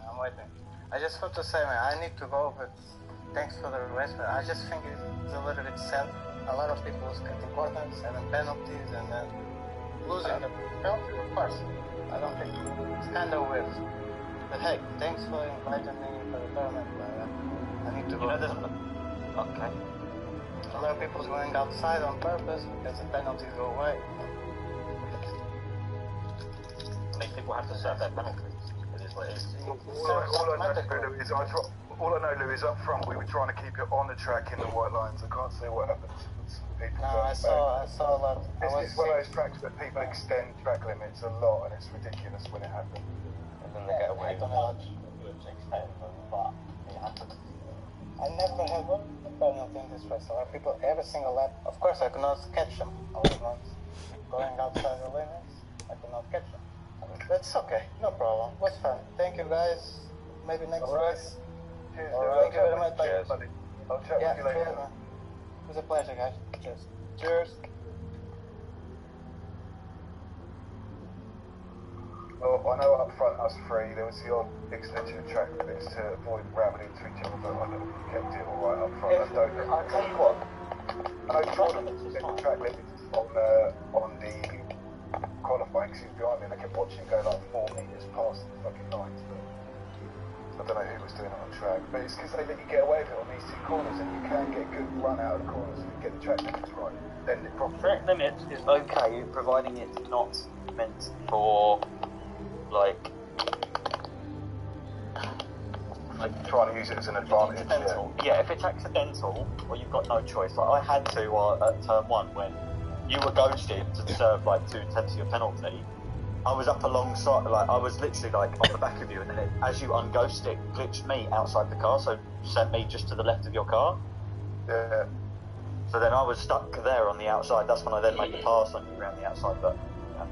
I just want to say, man, I need to go, but thanks for the race, but I just think it's a little bit sad. A lot of people was cutting corners, having penalties, and then losing the penalty, of course. I don't think it's kind of weird. But hey, thanks for inviting me for the tournament, but I need to go. Okay. A lot of people's going outside on purpose because the penalties go away. I mean, people have to serve their penalties. It is what it is. All I know, Lou, is up front we were trying to keep it on the track in the white lines. I can't say what happened. People I saw a lot. It's one of those tracks that people extend track limits a lot, and it's ridiculous when it happens. And then they get away. I don't know what to extend, but it happens. I never had one penalty in this race. A lot of people, every single lap. Of course, I could not catch them. I was not going outside the limits. I could not catch them. That's okay. No problem. It was fun. Thank you, guys. Maybe next race. Cheers, Thank you very much. Cheers, buddy. I'll chat with you later. Cheers, man. It was a pleasure, guys. Cheers. Cheers. Well, I know up front us three, there was the odd extension of track limits to avoid ramming into each other, but I don't know if we kept it all right up front. I don't know. I'll tell you what. I know Jordan extended track limits on the qualifying because he was behind me and I kept watching him go like 4 metres past the fucking lines. But I don't know who was doing it on track, but it's because they let you get away with it on these two corners and you can get a good run out of the corners if you get the track limits right. Then it probably... Track limits is okay, providing it's not meant for, like trying to use it as an advantage. Yeah, if it's accidental, or you've got no choice. Like I had to at turn 1 when you were ghosted to serve like 2/10 of your penalty. I was up alongside, like I was literally like on the back of you, and then as you unghosted it, glitched me outside the car, so sent me just to the left of your car. Yeah. So then I was stuck there on the outside. That's when I then made the pass on you around the outside. But yeah.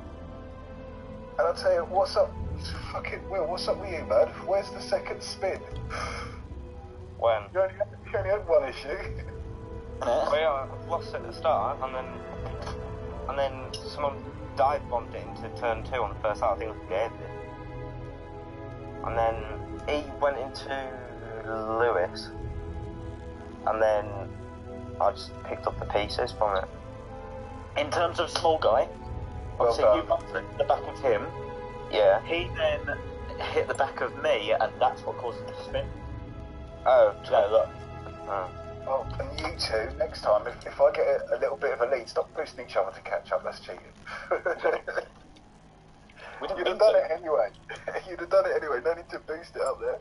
And I'll tell you, what's up? Fucking Will, what's up with you, man? Where's the second spin? When? You only had one issue. Well, yeah, I lost it at the start, and then someone dive bombed it into turn 2 on the first lap. I think it was Gabe. And then he went into Lewis, and then I just picked up the pieces from it. In terms of small guy, obviously you bumped the back of him. Yeah. He then hit the back of me, and that's what caused him to spin. Oh, Yeah, look. Oh, and you two, next time, if I get a little bit of a lead, stop boosting each other to catch up, that's cheating. You'd have done it anyway. You'd have done it anyway, no need to boost it up there.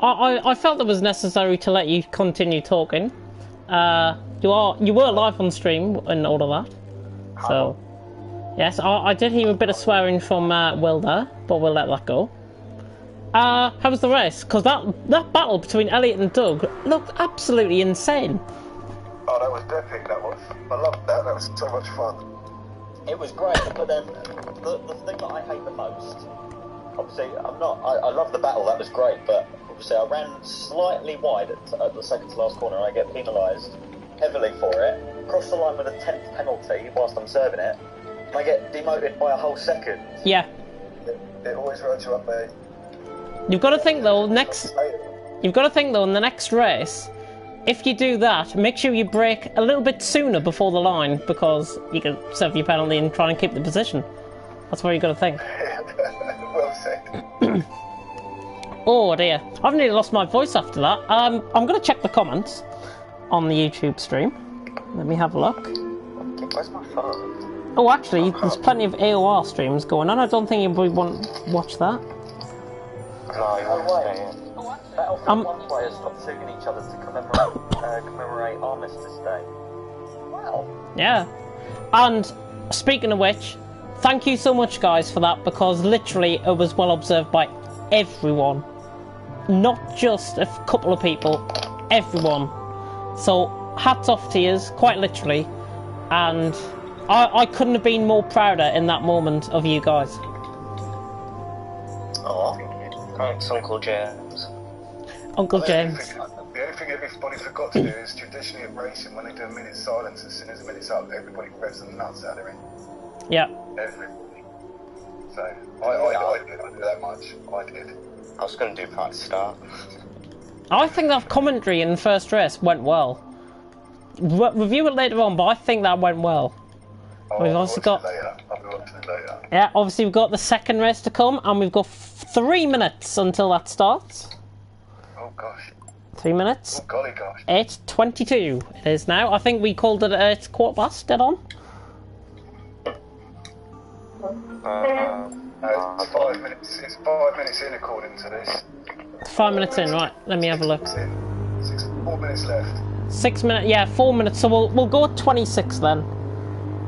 I felt it was necessary to let you continue talking. You were live on stream and all of that. So, yes, I did hear a bit of swearing from Will there, but we'll let that go. How was the race? Because that battle between Elliot and Doug looked absolutely insane. Oh, that was epic, that was. I loved that, that was so much fun. It was great, but then the thing that I hate the most, obviously, I love the battle, that was great, but obviously I ran slightly wide at the second to last corner and I get penalised heavily for it, cross the line with a 10th penalty whilst I'm serving it, and I get demoted by a whole second. Yeah. It always runs you up, mate. You've got to think though, in the next race, if you do that, make sure you brake a little bit sooner before the line, because you can serve your penalty and try and keep the position. That's what you've got to think. Well said. Oh dear, I've nearly lost my voice after that. I'm going to check the comments on the YouTube stream. Let me have a look. Where's my phone? Oh, actually, there's plenty of AOR streams going on. I don't think anybody want to watch that. No, you won't stay in. Battlefield 1 players stopped shooting each other to commemorate Armistice Day. Wow. Yeah. And speaking of which, thank you so much, guys, for that, because literally it was well observed by everyone. Not just a couple of people, everyone. So, hats off to you, quite literally. And I couldn't have been more prouder in that moment of you guys. Oh, thank you. Thanks, Uncle James. Uncle The James. only thing everybody forgot to do is traditionally at racing, when they do a minute's silence, as soon as a minute's up, everybody revs the nuts out of their engine. Yeah. Everybody. So, I didn't do that much. I did. I was going to do practice start. I think that commentary in the first race went well. Review it later on, but I think that went well. We've also got... I'll be watching it later. Yeah, obviously we've got the second race to come, and we've got 3 minutes until that starts. Oh gosh. 3 minutes. Oh golly gosh. 8:22 it is now. I think we called it at 8:15, dead on. It's 5 minutes. It's 5 minutes in according to this. 5 minutes in, right? Let me have a look. 4 minutes left. 6 minutes, yeah, 4 minutes. So we'll go at 26 then.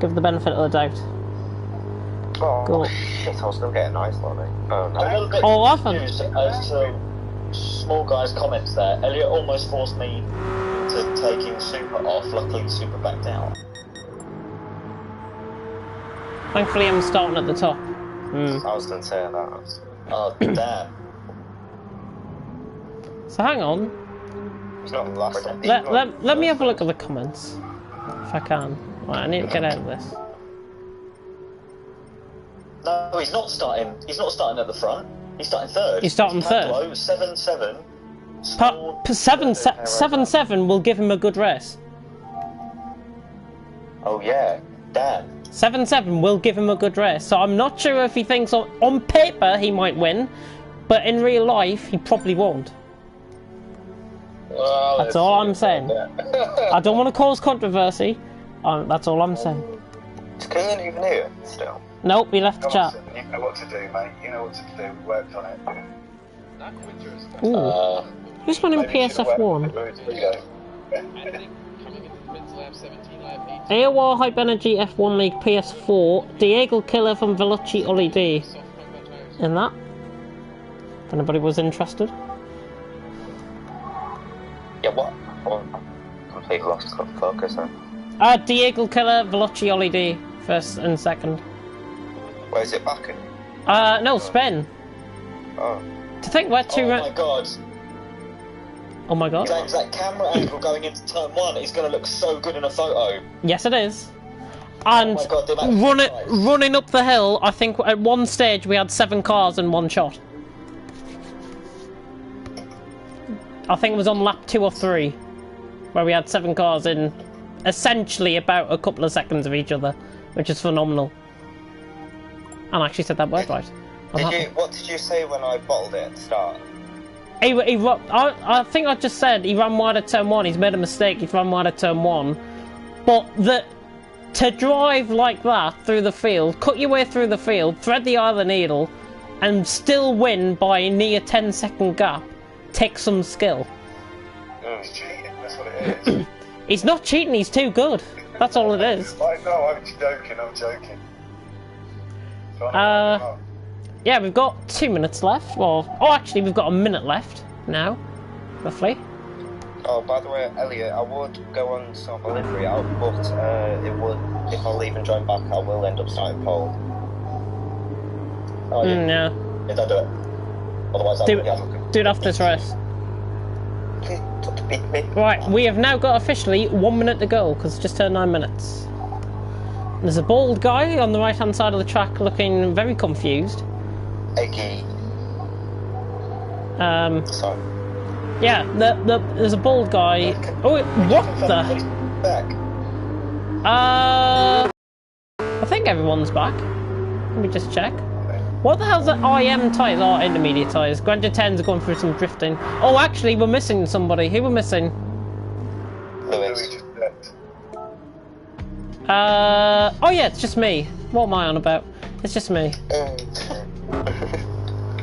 Give the benefit of the doubt. Oh, Go. shit, I was going to get a nice one, eh? Oh, no. I'm a little bit Oh, what confused as to small guy's comments there. Elliot almost forced me to taking Super off. Luckily, Super backed out. Thankfully, I'm starting at the top. I was going to say that. Oh, damn. So hang on. He's not the last one. Let me have a look at the comments, if I can. Right, I need to get out of this. No, he's not starting. He's not starting at the front. He's starting third. He's starting third. 7-7. 7-7 will give him a good race. Oh yeah, damn. 7-7 will give him a good race. So I'm not sure if he thinks on paper he might win, but in real life he probably won't. Well, That's all I'm saying. I don't want to cause controversy. That's all I'm saying. Is Keane even here still? Nope, he left the Come on, chat. son, you know what to do, mate. You know what to do. We worked on it. Ooh. Who's running Maybe you should've PSF1? worked on it. AOR Hype Energy F1 League PS4. Diego Killer from Veloci Oli D. In that. If anybody was interested. Yeah, what? Oh, completely lost focus then. Diego Killer, Veloci Oli D. First and second. Where's it back in? No, Spain. Oh. To think we're two... Oh my god. Oh my god. James, that camera angle going into turn 1 is going to look so good in a photo. Yes, it is. And Oh my God, the amount of running up the hill, I think at one stage we had 7 cars in one shot. I think it was on lap 2 or 3, where we had 7 cars in essentially about a couple of seconds of each other, which is phenomenal. And I actually said that word right. What did you say when I bottled it at the start? I think I just said he ran wide at turn 1. He's made a mistake. He's run wide at turn 1. But to drive like that through the field, cut your way through the field, thread the eye of the needle, and still win by a near 10-second gap takes some skill. He's cheating. That's what it is. He's not cheating. He's too good. That's all it is. I know. I'm joking. I'm joking. Yeah, we've got 2 minutes left. Well, actually, we've got a minute left now, roughly. Oh, by the way, Elliot, I would go on some delivery out, but it would, if I leave and join back, I will end up starting pole. Oh, yeah. Yeah. Yeah, don't do it. Otherwise, I'll Do it after this race. Please don't beat me. Right, we have now got officially 1 minute to go, because it's just turned 9 minutes. There's a bald guy on the right-hand side of the track looking very confused. Eggy. Sorry. Yeah, there's a bald guy. Oh, wait, what the? Back. I think everyone's back. Let me just check. What the hell's that IM tyres? Oh, intermediate tyres. Grandeur 10's going through some drifting. Oh, actually, we're missing somebody. Who we're missing? Lewis. Oh yeah, it's just me. What am I on about? It's just me.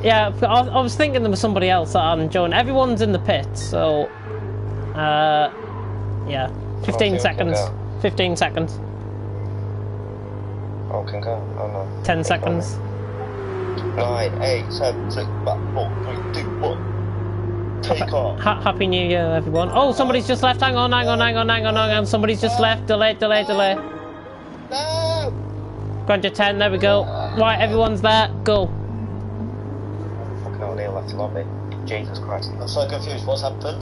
Yeah, I was thinking there was somebody else that I'm joining. Everyone's in the pits, so... yeah. 15 seconds. 15 seconds. Oh, can go. Oh no. 10 seconds. 9, 8, 7, 6, 5, 4, 3, 2, 1. Take off. Happy New Year, everyone. Oh, somebody's just left. Hang on. Somebody's just left. Delay. No! Grandeur 10, there we go. Right, everyone's there. Go. Fucking hell, Neil left the lobby. Jesus Christ. I'm so confused. What's happened?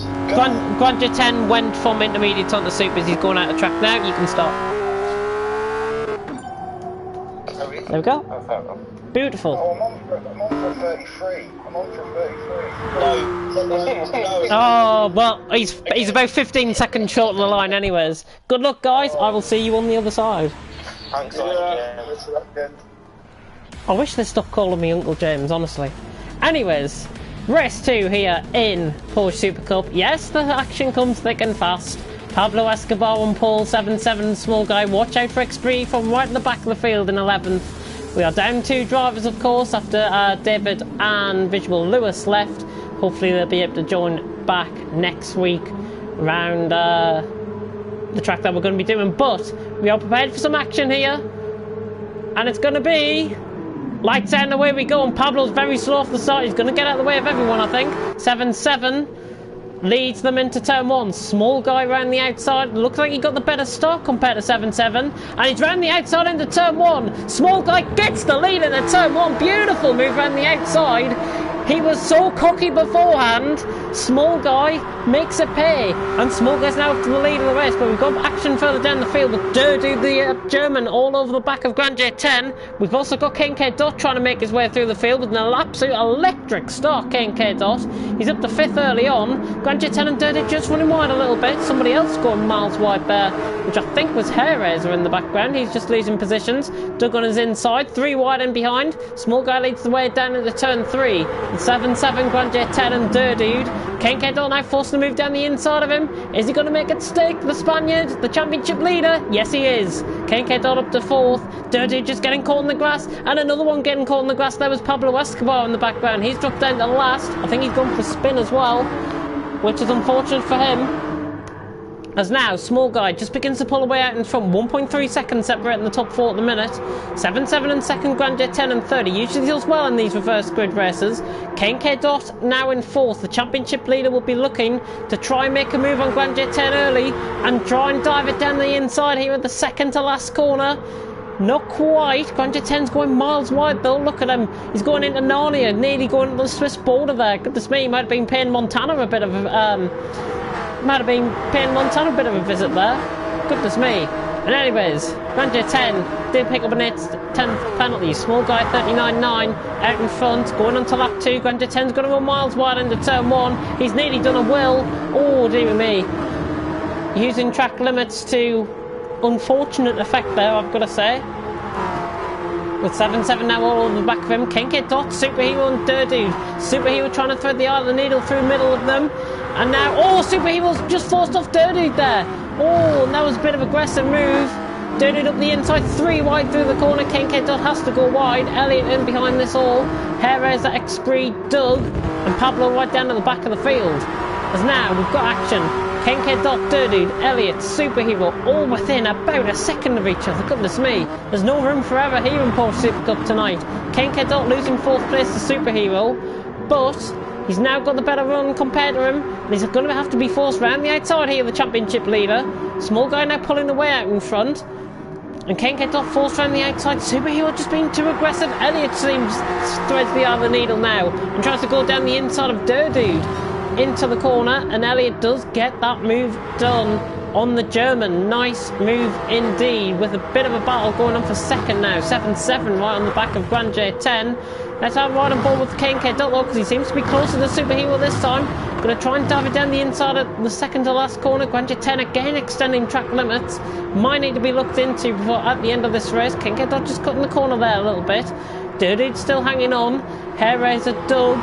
Grandeur 10 went from intermediates onto supers. He's going out of track now. You can stop. There we go. Oh, fair enough. Beautiful. Oh, I'm on for 33. I'm on for 33. No. Oh, well, he's about 15 seconds short of the line anyways. Good luck, guys. I will see you on the other side. Thanks, Yeah. I wish they stopped calling me Uncle James, honestly. Anyways, race 2 here in Porsche Super Cup. Yes, the action comes thick and fast. Pablo Escobar and Paul 7-7, small guy. Watch out for X3 from right in the back of the field in 11th. We are down 2 drivers, of course, after David and Visual Lewis left. Hopefully they'll be able to join back next week around the track that we're going to be doing. But we are prepared for some action here. And it's going to be lights out and away we go. And Pablo's very slow off the start. He's going to get out of the way of everyone, I think. 7-7 leads them into turn 1. Small guy around the outside. Looks like he got the better start compared to 7-7. And he's round the outside into turn 1. Small guy gets the lead into turn 1. Beautiful move around the outside. He was so cocky beforehand. Small guy makes it pay. And Small guy's now up to the lead of the race. But we've got action further down the field with Durdu, the German, all over the back of Grandeur 10. We've also got K Dot trying to make his way through the field with an absolute electric start. K Dot. He's up to 5th early on. Grandeur 10 and Durdu just running wide a little bit. Somebody else going miles wide there, which I think was Hairraiser in the background. He's just losing positions. Doug on his inside. 3 wide and behind. Small guy leads the way down into turn 3. 7-7, Grandeur 10 and Durdude. K Dot now forced to move down the inside of him. Is he going to make it stick? The Spaniard, the championship leader? Yes, he is. K Dot up to 4th. Durdude just getting caught in the grass. And another one getting caught in the grass. There was Pablo Escobar in the background. He's dropped down to last. I think he's gone for a spin as well, which is unfortunate for him. As now, Small Guy just begins to pull away out in front. 1.3 seconds separating the top 4 at the minute. 7-7 in second, Grandeur 10 and 30. Usually does well in these reverse grid races. K Dot now in 4th. The championship leader will be looking to try and make a move on Grandeur 10 early and try and dive it down the inside here at the second to last corner. Not quite. Grandeur 10's going miles wide though. Look at him. He's going into Narnia, nearly going to the Swiss border there. Goodness me, he might have been paying Montana a bit of a visit there. Goodness me. And anyways, Grandeur 10 did pick up an 10th penalty. Small guy 39.9 out in front, going on to lap 2. Grandeur 10's going to run miles wide into turn 1. He's nearly done a will. Oh dear me. Using track limits to unfortunate effect there, I've got to say. With 7-7 now all over the back of him. K Dot, Superhero and Durdude. Superhero trying to thread the eye of the needle through the middle of them. And now, oh, Superhero's just forced off Durdude there. Oh, and that was a bit of aggressive move. Durdude up the inside, 3 wide through the corner. K Dot has to go wide. Elliot in behind this all. Hairraiser, X3, Doug, and Pablo right down to the back of the field. As now, we've got action. K Dot, Durdude, Elliot, Superhero, all within about a second of each other. Goodness me, there's no room for error here in Porsche Super Cup tonight. K Dot losing 4th place to Superhero, but he's now got the better run compared to him, and he's going to have to be forced round the outside here, the championship leader. Small guy now pulling the way out in front, and K Dot forced round the outside. Superhero just being too aggressive. Elliot seems threads the other needle now and tries to go down the inside of Durdude into the corner, and Elliot does get that move done on the German. Nice move indeed, with a bit of a battle going on for second now. 7-7 right on the back of Grandeur 10. Let's have right on board with K Dot though, because he seems to be closer to Superhero this time. Going to try and dive it down the inside of the second to last corner. Grandeur 10 again extending track limits. Might need to be looked into before at the end of this race. K Dot just cutting the corner there a little bit. Durdude still hanging on. Hairraiser, Doug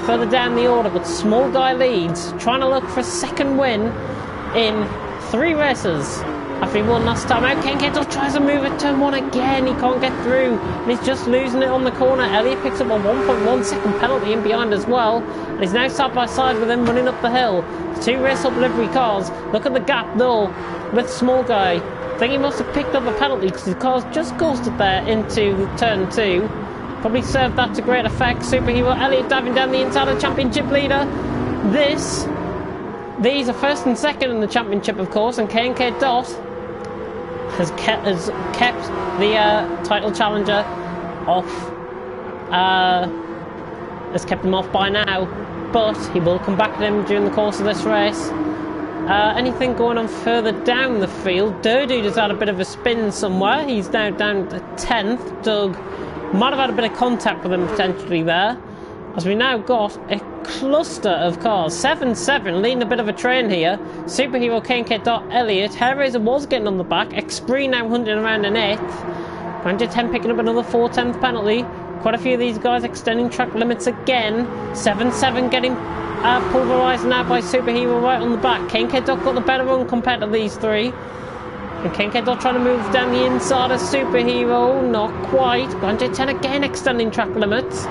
further down the order, but Small Guy leads, trying to look for a second win in 3 races after he won last time out. K Dot tries to move at turn 1 again. He can't get through, and he's just losing it on the corner. Elliot picks up a 1.1 second penalty in behind as well, and he's now side by side with him running up the hill. 2 race up livery cars. Look at the gap though with Small Guy. I think he must have picked up a penalty because his car's just ghosted there into turn 2. Probably served that to great effect. Superhero Elliot diving down the inside of the championship leader. These are first and second in the championship, of course, and K Dot has kept the title challenger off. Has kept him off by now. but he will come back at him during the course of this race. Anything going on further down the field? Durdude has had a bit of a spin somewhere. He's now down to 10th. Doug might have had a bit of contact with him potentially there, as we now got a cluster of cars. 7-7 leading a bit of a train here. Superhero, Kane Dot, Elliott. Hairraiser was getting on the back. X-Spree now hunting around in 8th. Ranger 10 picking up another 4/10 penalty. Quite a few of these guys extending track limits again. 7-7 getting pulverised now by Superhero right on the back. Kane Dot got the better run compared to these three. And Kane Dot trying to move down the inside of Superhero. Not quite. Ranger 10 again extending track limits.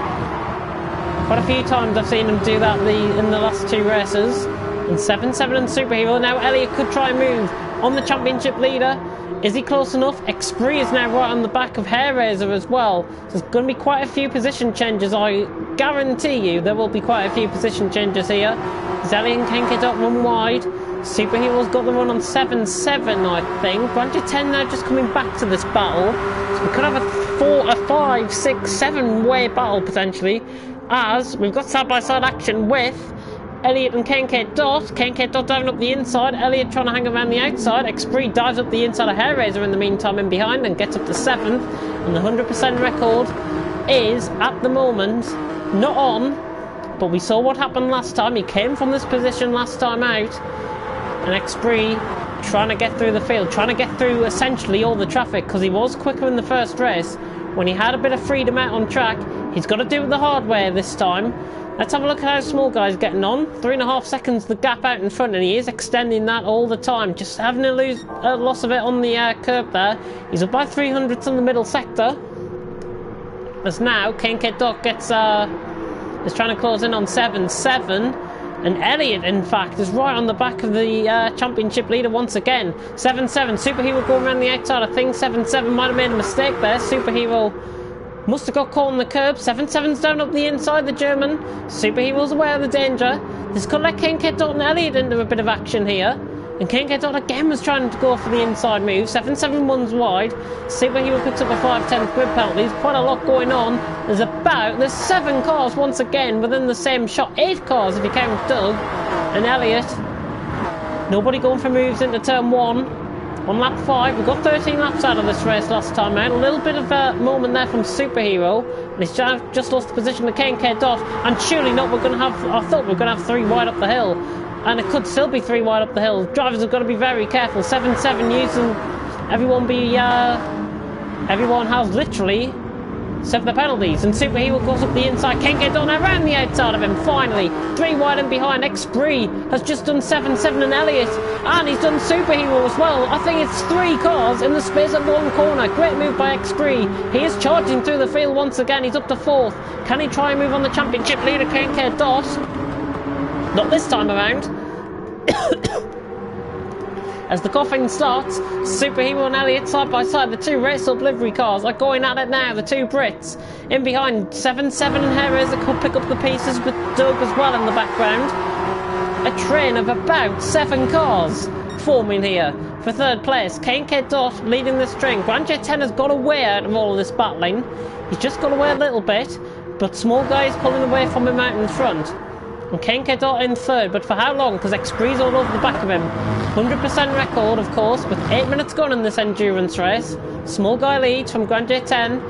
Quite a few times I've seen him do that in the last 2 races. And 7-7 and Superhero. Now Elliott could try and move on the championship leader. Is he close enough? X-Spree is now right on the back of Hairraiser as well. So there's going to be quite a few position changes. I guarantee you there will be quite a few position changes here. Zelly and Kane Dot run wide. Superhero's got the run on 7-7, I think. Ranger 10 now just coming back to this battle. So we could have a 5, 6, 7 way battle potentially, as we've got side-by-side action with Elliott and Kane Dot. Kane Dot diving up the inside, Elliott trying to hang around the outside. X-Spree dives up the inside of Hairraiser in the meantime in behind and gets up to 7th. And the 100% record is, at the moment, not on. But we saw what happened last time. He came from this position last time out. And X-Spree trying to get through the field, trying to get through essentially all the traffic, because he was quicker in the first race. When he had a bit of freedom out on track, he's got to do it the hard way this time. Let's have a look at how Small Guy's getting on. 3.5 seconds the gap out in front, and he is extending that all the time. Just having a loss of it on the curb there. He's up by 300ths in the middle sector. As now, Kane Dot is trying to close in on 7-7. And Elliott, in fact, is right on the back of the championship leader once again. 7-7. Superhero going around the outside. I think 7-7 might have made a mistake there. Superhero must have got caught on the curb. 7-7's down up the inside, the German. Superhero's aware of the danger. This could let Kane Dot and Elliott into a bit of action here. And Kane Dot again was trying to go for the inside move. 7-7 one's wide. Superhero picks up a 5/10 grid penalty. There's quite a lot going on. There's 7 cars once again within the same shot. 8 cars if you count Doug and Elliott. Nobody going for moves into turn 1. On lap 5, we got 13 laps out of this race last time out. A little bit of a moment there from Superhero. And he's just lost the position to Kane Dot. And surely not, I thought we were going to have 3 wide up the hill. And it could still be 3 wide up the hill. Drivers have got to be very careful. 7-7 using everyone has literally 7 the penalties. And Superhero goes up the inside. Kane Dot around the outside of him. Finally, 3 wide and behind. X-Spree has just done 7-7 and Elliott. And he's done Superhero as well. I think it's 3 cars in the space of 1 corner. Great move by X-Spree. He is charging through the field once again. He's up to 4th. Can he try and move on the championship leader, Kane Dot? Not this time around. As the coughing starts, Superhero and Elliott side by side. The 2 race up livery cars are going at it now. The 2 Brits in behind. 7-7 and Hairraiser could pick up the pieces with Doug as well in the background. A train of about 7 cars forming here for 3rd place. Kane Dot leading this train. Ranger 10 has got away out of all of this battling. He's just got away a little bit, but Small Guy is pulling away from him out in front. And Kane Dot in 3rd, but for how long? Because X-Spree's all over the back of him. 100% record, of course, with 8 minutes gone in this endurance race. Small Guy leads from Grand J10.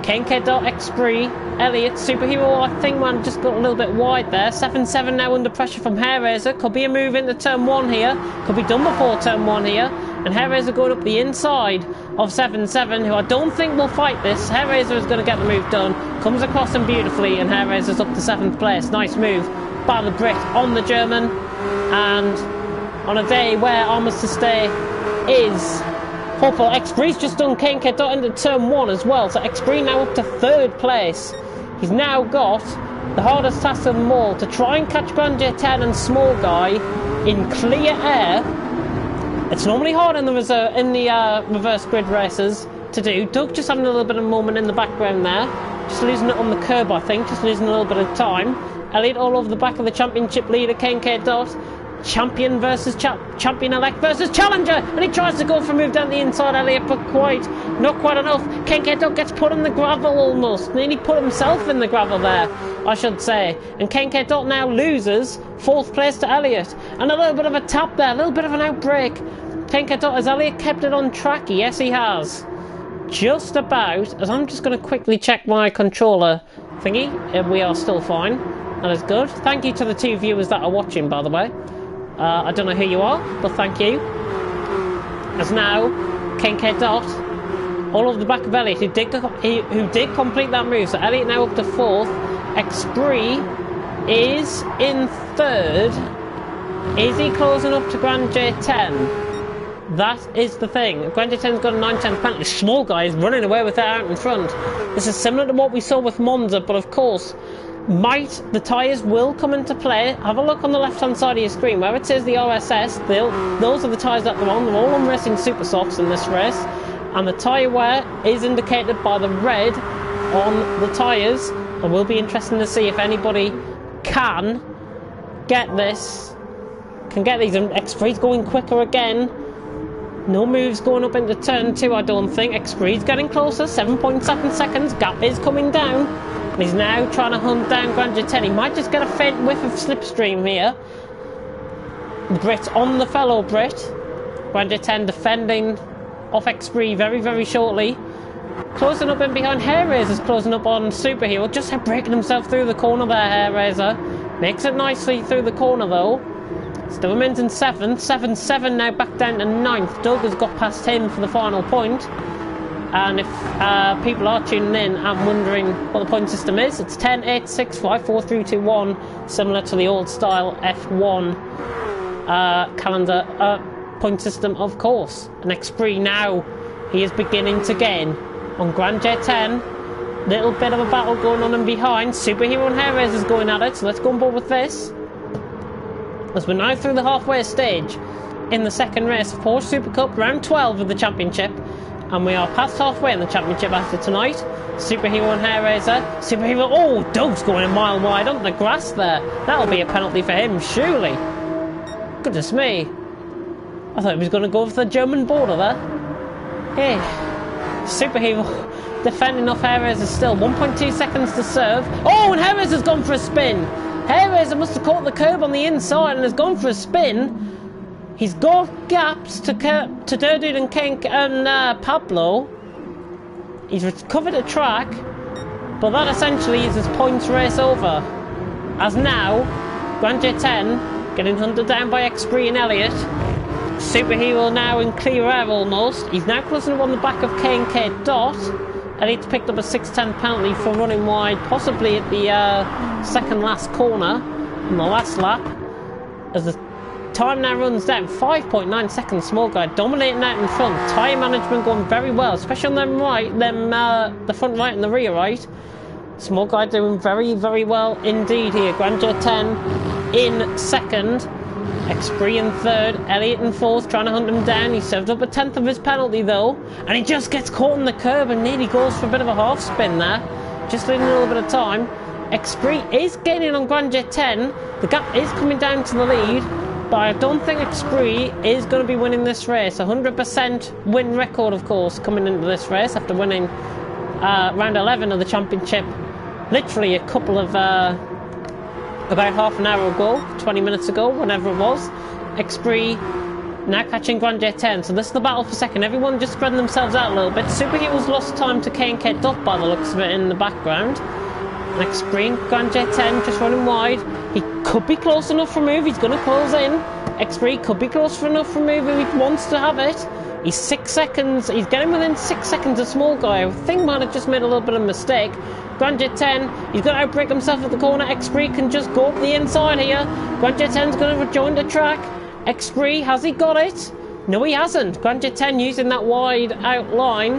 Kane Dot, X-Spree, Elliott, Superhero, I think man just got a little bit wide there. 7-7 now under pressure from Hairraiser. Could be a move into turn 1 here. Could be done before turn 1 here. And Hairraiser going up the inside of 7-7, who I don't think will fight this. Hairraiser is going to get the move done. Comes across him beautifully, and Hairraiser's up to 7th place. Nice move by the Brit on the German. And on a day where Armas to Stay is hopeful, X-Spree's just done Kane Dot into turn 1 as well. So X-Spree now up to 3rd place. He's now got the hardest task of them all, to try and catch Grand J10 and Small Guy in clear air. It's normally hard in the reverse grid races to do. Doug just having a little bit of a moment in the background there. Just losing it on the curb, I think. Just losing a little bit of time. Elliott all over the back of the championship leader, Kane Dot. Champion versus champion-elect versus challenger, and he tries to go for a move down the inside. Elliott, but not quite enough. Kane Dot gets put in the gravel almost. Nearly put himself in the gravel there. I should say. And KK Dot now loses 4th place to Elliot. And a little bit of a tap there, a little bit of an outbreak. KK Dot, has Elliot kept it on track? Yes, he has. Just about, as I'm just going to quickly check my controller thingy. We are still fine. That is good. Thank you to the 2 viewers that are watching, by the way. I don't know who you are, but thank you. As now, KK Dot, all over the back of Elliot, who did complete that move. So Elliot now up to 4th. Xbree is in 3rd. Is he closing up to Grand J10? That is the thing. Grand J10's got a 9-10 penalty. Small guy is running away with that out in front. This is similar to what we saw with Monza, but of course, the tyres will come into play. Have a look on the left-hand side of your screen where it says the RSS. Those are the tyres that they're on. They're all on Racing Super Softs in this race. And the tyre wear is indicated by the red on the tyres. It will be interesting to see if anybody can get this. Can get these. And Xbree's going quicker again. No moves going up into turn 2, I don't think. Xbree's getting closer. 7.7 seconds. Gap is coming down. And he's now trying to hunt down Grand J10. He might just get a faint whiff of slipstream here. The Brit on the fellow Brit. Grand J10 defending off Xbree very, very shortly. Closing up in behind. Hairraiser's closing up on Superhero. Just breaking himself through the corner there, Hairraiser. Makes it nicely through the corner though. Still remains in 7th. 7-7 now back down to 9th. Doug has got past him for the final point. And if people are tuning in and wondering what the point system is, it's 10, 8, 6, 5, 4, 3, 2, 1. Similar to the old style F1 calendar point system, of course. And Xbree now, he is beginning to gain on Grand J10. Little bit of a battle going on in behind. Superhero and Hairraiser is going at it, so let's go on board with this. As we're now through the halfway stage in the second race of Porsche Supercup, round 12 of the championship, and we are past halfway in the championship after tonight. Superhero and Hairraiser. Superhero, oh, Doug's going a mile wide on the grass there. That'll be a penalty for him, surely. Goodness me. I thought he was going to go for the German border there. Hey, Superhero defending off Hairraiser still. 1.2 seconds to serve. Oh, and Hairraiser's gone for a spin. Hairraiser must have caught the curb on the inside and has gone for a spin. He's got gaps to Durdude and Kink and Pablo. He's recovered a track, but that essentially is his points race over. As now, Grand J10 getting hunted down by Xbree and Elliot. Superhero now in clear air almost. He's now closing up on the back of K&K Dot. Elliot's picked up a 6:10 penalty for running wide, possibly at the second last corner on the last lap. As the time now runs down, 5.9 seconds, small guy dominating out in front. Tyre management going very well, especially on the front right and the rear right. Small guy doing very, very well indeed here. Grand J10 in second. Xbree in third, Elliot in fourth, trying to hunt him down. He served up a 10th of his penalty though, and he just gets caught in the curb and nearly goes for a bit of a half spin there, just losing a little bit of time. Xbree is gaining on Grand J10, the gap is coming down to the lead, but I don't think Xbree is going to be winning this race. 100% win record, of course, coming into this race after winning round 11 of the championship literally a couple of about half an hour ago, 20 minutes ago, whenever it was. Xbree now catching Grand J10, so this is the battle for second. Everyone just spreading themselves out a little bit. Superhero's lost time to K&K Dot by the looks of it in the background. And Xbree, Grand J10 just running wide. He could be close enough for a move, he's going to close in. Xbree could be close enough for a move if he wants to have it. He's 6 seconds, he's getting within 6 seconds of small guy. I think might have just made a little bit of a mistake. Grand J10, he's got to outbreak himself at the corner. Xbree can just go up the inside here. Grand J10's going to rejoin the track. Xbree, has he got it? No, he hasn't. Grand J10 using that wide out line.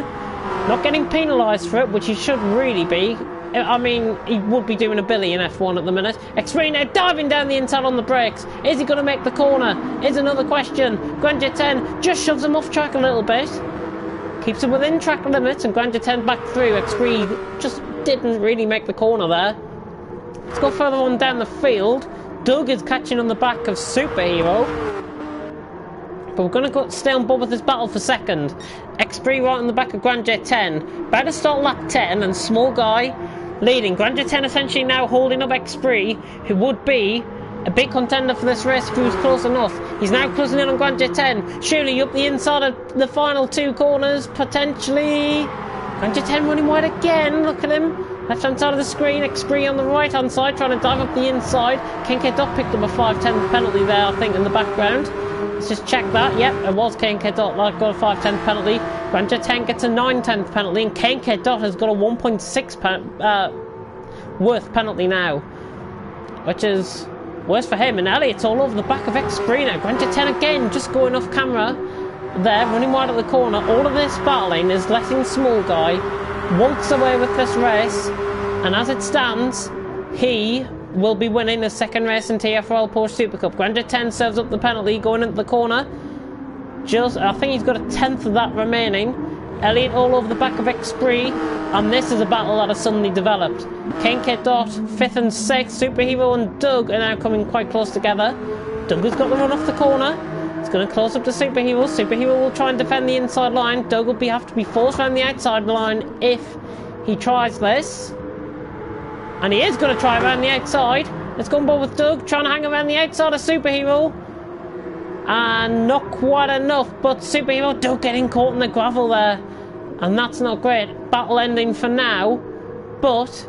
Not getting penalised for it, which he should really be. I mean, he would be doing a billy in F1 at the minute. Xbree now diving down the inside on the brakes. Is he going to make the corner? Is another question. Grand J10 just shoves him off track a little bit. Keeps him within track limits, and Grand J10 back through. Xbree just didn't really make the corner there. Let's go further on down the field. Doug is catching on the back of Superhero. But we're going to stay on board with this battle for second. Xbree right on the back of Grand J10. About to start lap 10, and small guy leading. Grandeur 10 essentially now holding up X3, who would be a big contender for this race if he was close enough. He's now closing in on Grandeur 10. Surely up the inside of the final two corners, potentially. Grandeur 10 running wide again, look at him. Left hand side of the screen, X3 on the right hand side, trying to dive up the inside. Kenke Dot picked up a 5-10 penalty there, I think, in the background. Let's just check that. Yep, it was Kenke Dot that got a 5-10 penalty. Grandeur 10 gets a 9-10 penalty, and Kenke Dot has got a 1.6 worth penalty now, which is worse for him. And Elliot's all over the back of X3 now. Grandeur 10 again, just going off camera there, running wide at the corner. All of this battling is letting Small Guy waltz away with this race, and as it stands, he will be winning his second race in TFRL Porsche Super Cup. Grandeur 10 serves up the penalty going into the corner. I think he's got a 10th of that remaining. Elliot all over the back of X3, and this is a battle that has suddenly developed. Kenke Dot, 5th and 6th, Superhero and Doug are now coming quite close together. Doug has got the run off the corner. It's going to close up to Superhero. Superhero will try and defend the inside line. Doug will have to be forced around the outside line if he tries this. And he is going to try around the outside. Let's go on board with Doug, trying to hang around the outside of Superhero. And not quite enough, but Superhero, Doug getting caught in the gravel there. And that's not great. Battle ending for now. But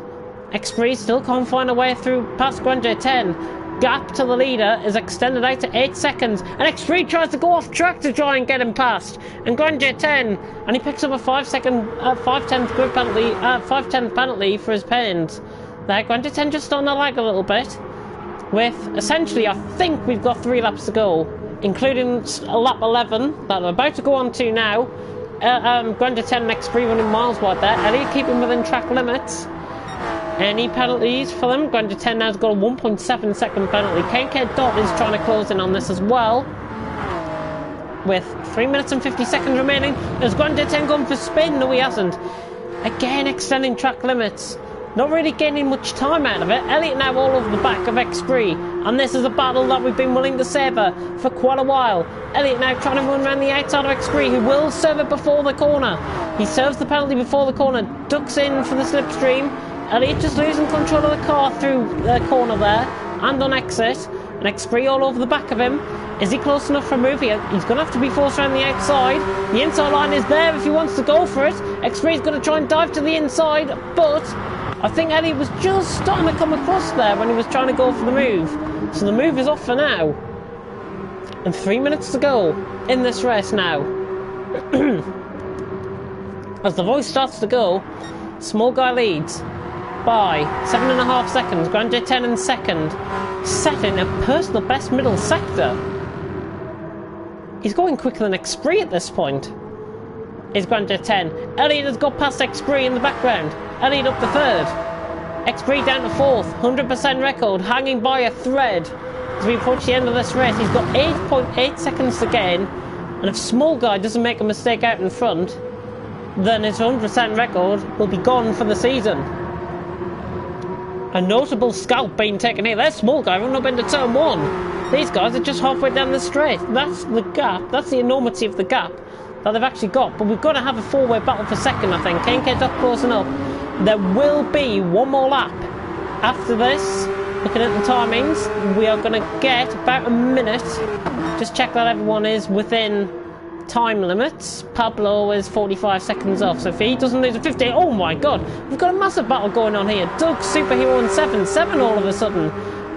X3 still can't find a way through past Grandeur 10. Gap to the leader is extended out to 8 seconds, and X3 tries to go off track to try and get him past, and Grandeur 10, and he picks up a 5-10th grid penalty, 5-10th penalty for his pains. There, Grandeur 10 just on the lag a little bit, with essentially, I think we've got 3 laps to go, including lap 11 that I'm about to go on to now. Grandeur 10 and X3 running miles wide there. Elliot keeping within track limits. Any penalties for them? Grandeur 10 now has got a 1.7 second penalty. Kenke Dot is trying to close in on this as well, with 3 minutes and 50 seconds remaining. Has Grandeur 10 gone for spin? No, he hasn't. Again, extending track limits. Not really gaining much time out of it. Elliot now all over the back of X3, and this is a battle that we've been willing to savour for quite a while. Elliot now trying to run around the outside of X3, who will serve it before the corner. He serves the penalty before the corner, ducks in for the slipstream. Elliot just losing control of the car through the corner there, and on exit, and X3 all over the back of him. Is he close enough for a move? He's going to have to be forced around the outside. The inside line is there if he wants to go for it. X3 is going to try and dive to the inside, but I think Elliot was just starting to come across there when he was trying to go for the move. So the move is off for now. And 3 minutes to go in this race now. As the voice starts to go, Small Guy leads by 7.5 seconds. Grandeur 10 in second, setting a personal best middle sector. He's going quicker than X3 at this point. Is Grandeur 10. Elliot has got past X3 in the background. Elliot up to third. X3 down to fourth. 100% record, hanging by a thread. As we approach the end of this race, he's got 8.8 seconds to gain. And if Small Guy doesn't make a mistake out in front, then his 100% record will be gone for the season. A notable scalp being taken here. There's Small Guy running up into turn 1. These guys are just halfway down the straight. That's the gap. That's the enormity of the gap that they've actually got. But we've got to have a 4-way battle for second, I think. Kenke Dot closing up. There will be one more lap after this. Looking at the timings, we are going to get about a minute. Just check that everyone is within time limits. Pablo is 45 seconds off, so if he doesn't lose a 50, oh my god, we've got a massive battle going on here. Doug, Superhero and 7 all of a sudden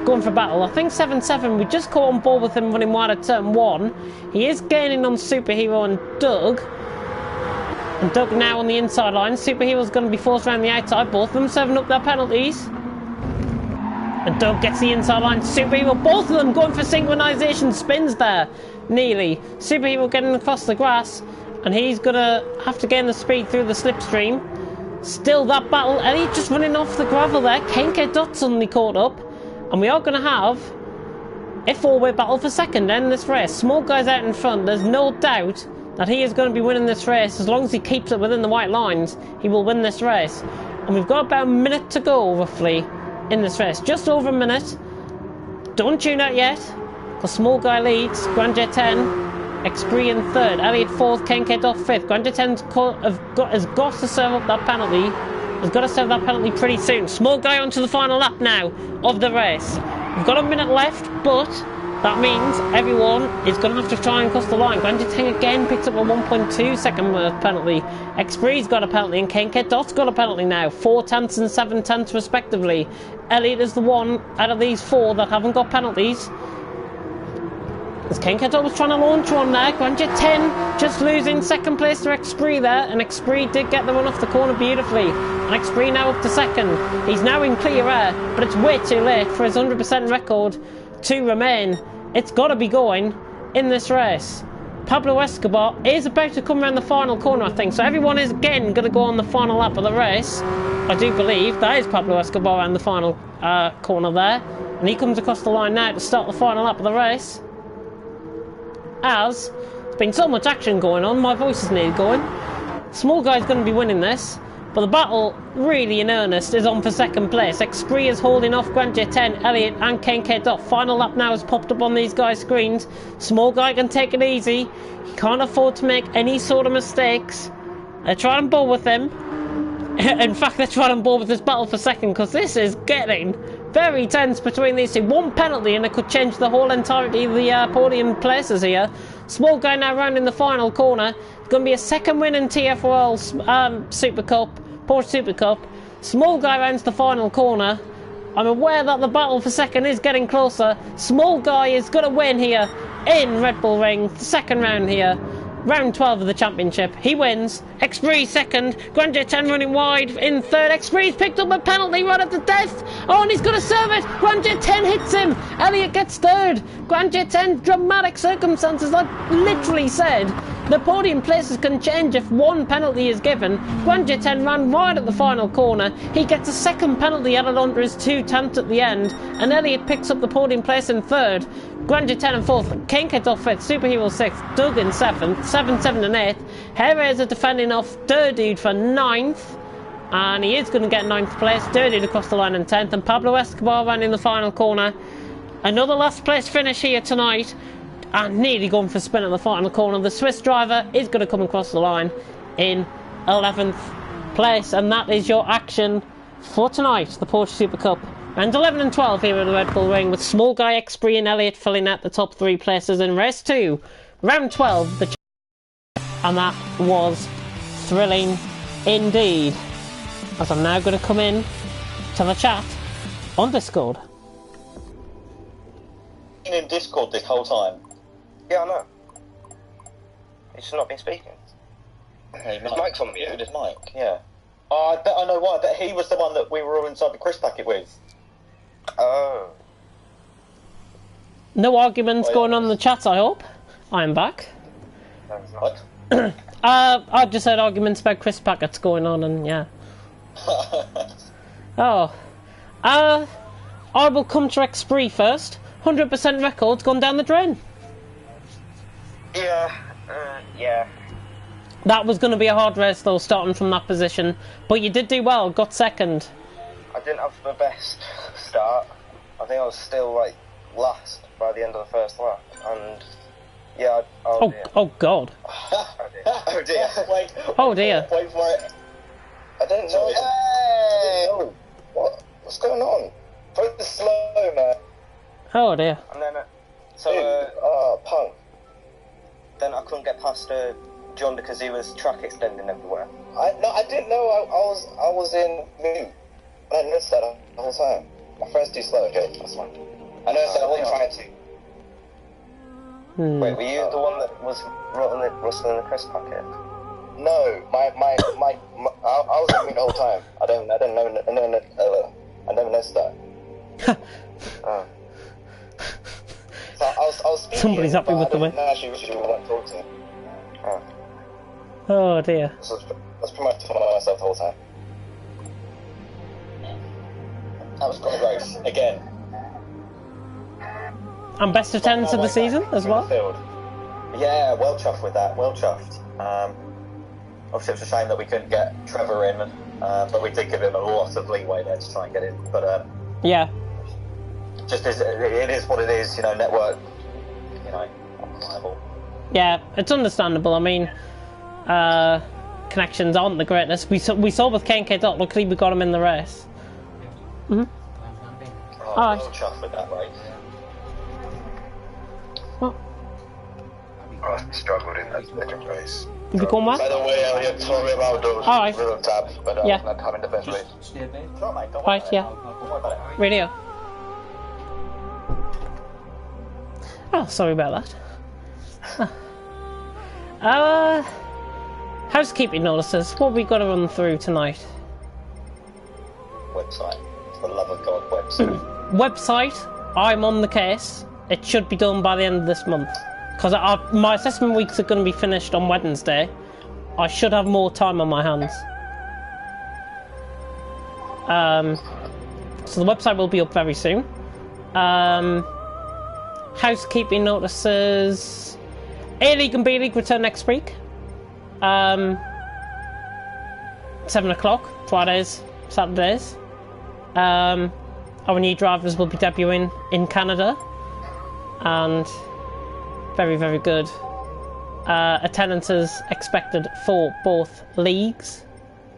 going for battle. I think 7, we just caught on board with him running wide at turn 1. He is gaining on Superhero and Doug. And Doug now on the inside line. Superhero's going to be forced around the outside. Both of them serving up their penalties. And Doug gets the inside line. Superhero, both of them going for synchronisation spins there. Nearly. Superhero getting across the grass. And he's going to have to gain the speed through the slipstream. Still that battle. Elliot just running off the gravel there. Kenke Dot suddenly caught up. And we are going to have a 4-way battle for second in this race. Small Guy's out in front. There's no doubt that he is going to be winning this race. As long as he keeps it within the white lines, he will win this race. And we've got about a minute to go, roughly, in this race. Just over a minute. Don't tune out yet, because Small Guy leads. Grandeur 10, X3 in third. Elliot fourth, Kenke Dot fifth. Grandeur 10 has got to serve up that penalty has got to serve that penalty pretty soon. Small guy onto the final lap now of the race. We've got a minute left, but that means everyone is going to have to try and cross the line. Grandia 10 again picks up a 1.2 second penalty. Expree's got a penalty and Kenke Dot's got a penalty now. 4 tenths and 7 tenths respectively. Elliot is the one out of these 4 that haven't got penalties. As Kenke Dot was trying to launch one there. Grandia 10 just losing second place to Expree there. And Expree did get the run off the corner beautifully. And Expree now up to second. He's now in clear air, but it's way too late for his 100% record to remain. It's got to be going in this race. Pablo Escobar is about to come around the final corner, I think. So everyone is again going to go on the final lap of the race. I do believe that is Pablo Escobar around the final corner there. And he comes across the line now to start the final lap of the race. As there's been so much action going on, my voice is nearly going. Small guy's going to be winning this. But the battle, really in earnest, is on for second place. Expree is holding off Grandia 10, Elliot and Kenke Dot. Final lap now has popped up on these guys' screens. Small guy can take it easy. He can't afford to make any sort of mistakes. They're trying to ball with him. In fact, they're trying to ball with this battle for second, because this is getting very tense between these two. One penalty and it could change the whole entirety of the podium places here. Small guy now round in the final corner. It's going to be a second win in TFRL Super Cup. Porsche Super Cup. Small guy rounds the final corner. I'm aware that the battle for second is getting closer. Small guy is going to win here in Red Bull Ring. The second round here. Round 12 of the championship. He wins. Expree second. Grandia 10 running wide in third. Expree's picked up a penalty right at the death. Oh, and he's going to serve it. Grandia 10 hits him. Elliot gets third. Grandia 10, dramatic circumstances. Like literally said, the podium places can change if one penalty is given. Grandia 10 ran wide at the final corner. He gets a second penalty added onto his 2 tenths at the end. And Elliot picks up the podium place in third. Grandia 10 and 4th, Kenke Dot 5th, Superhero 6th, Doug in 7th, 7, 7 and 8th. Herrera defending off Durdude for 9th, and he is going to get 9th place. Durdude across the line in 10th, and Pablo Escobar running the final corner. Another last place finish here tonight, and nearly going for a spin at the final corner. The Swiss driver is going to come across the line in 11th place, and that is your action for tonight, the Porsche Super Cup. Round 11 and 12 here at the Red Bull Ring, with Small Guy, Expree and Elliot filling out the top 3 places in race 2. Round 12, and that was thrilling indeed. As I'm now going to come in to the chat on Discord. Been in Discord this whole time. Yeah, I know. He's just not been speaking. Hey, His mic's on mute. His mic, yeah. Oh, I bet I know why. I bet he was the one that we were all inside the crisp packet with. Oh. No arguments going on in the chat, I hope. I am back. What? I've just heard arguments about crisp packets going on, and yeah. Oh. I will come to Expree first. 100% records gone down the drain. Yeah. That was going to be a hard race, though, starting from that position. But you did do well, got second. I didn't have the best start. I think I was still, like, last by the end of the first lap. And, yeah, oh dear. Oh, God. Oh dear. Wait. Oh, dear. Wait for it. I don't know. Hey! What's going on? Very slow, man. Oh, dear. And then, Punk. then I couldn't get past John because he was track extending everywhere. I didn't know I was in mute. I noticed that the whole time. My friend's too slow, okay? That's fine. I noticed that I wasn't trying to. Hmm. Wait, were you the one that was rustling the crisp packet? No, I was in mute the whole time. I never noticed that. Oh. So I was speaking, Somebody's happy with the way. I didn't actually want to talk to him. Oh. Oh, dear. So I was pretty much talking about myself the whole time. That was great race, again. And best of 10s of the season as well? Yeah, well chuffed with that, well chuffed. Obviously it's a shame that we couldn't get Trevor in, but we did give him a lot of leeway there to try and get in. But Yeah. it is what it is, network, unreliable. Yeah, it's understandable. I mean, connections aren't the greatest. We saw with K&K Dot, luckily we got him in the race. Oh, Alright. well chuffed with that race. What? I struggled in that second race. Have you gone well? By the way, Elliot, sorry about those Alright. little taps, but Yeah. I'm not having the best race. Sure, mate, don't worry Right, about yeah. it. Don't worry about it. Radio. Oh, sorry about that. Housekeeping notices. What have we got to run through tonight? Website. For the love of God, website. Website. I'm on the case. It should be done by the end of this month. Because my assessment weeks are going to be finished on Wednesday. I should have more time on my hands. So the website will be up very soon. Housekeeping notices. A-League and B-League return next week. 7 o'clock, Fridays, Saturdays. Our new drivers will be debuting in Canada. And very, very good. Attendances expected for both leagues.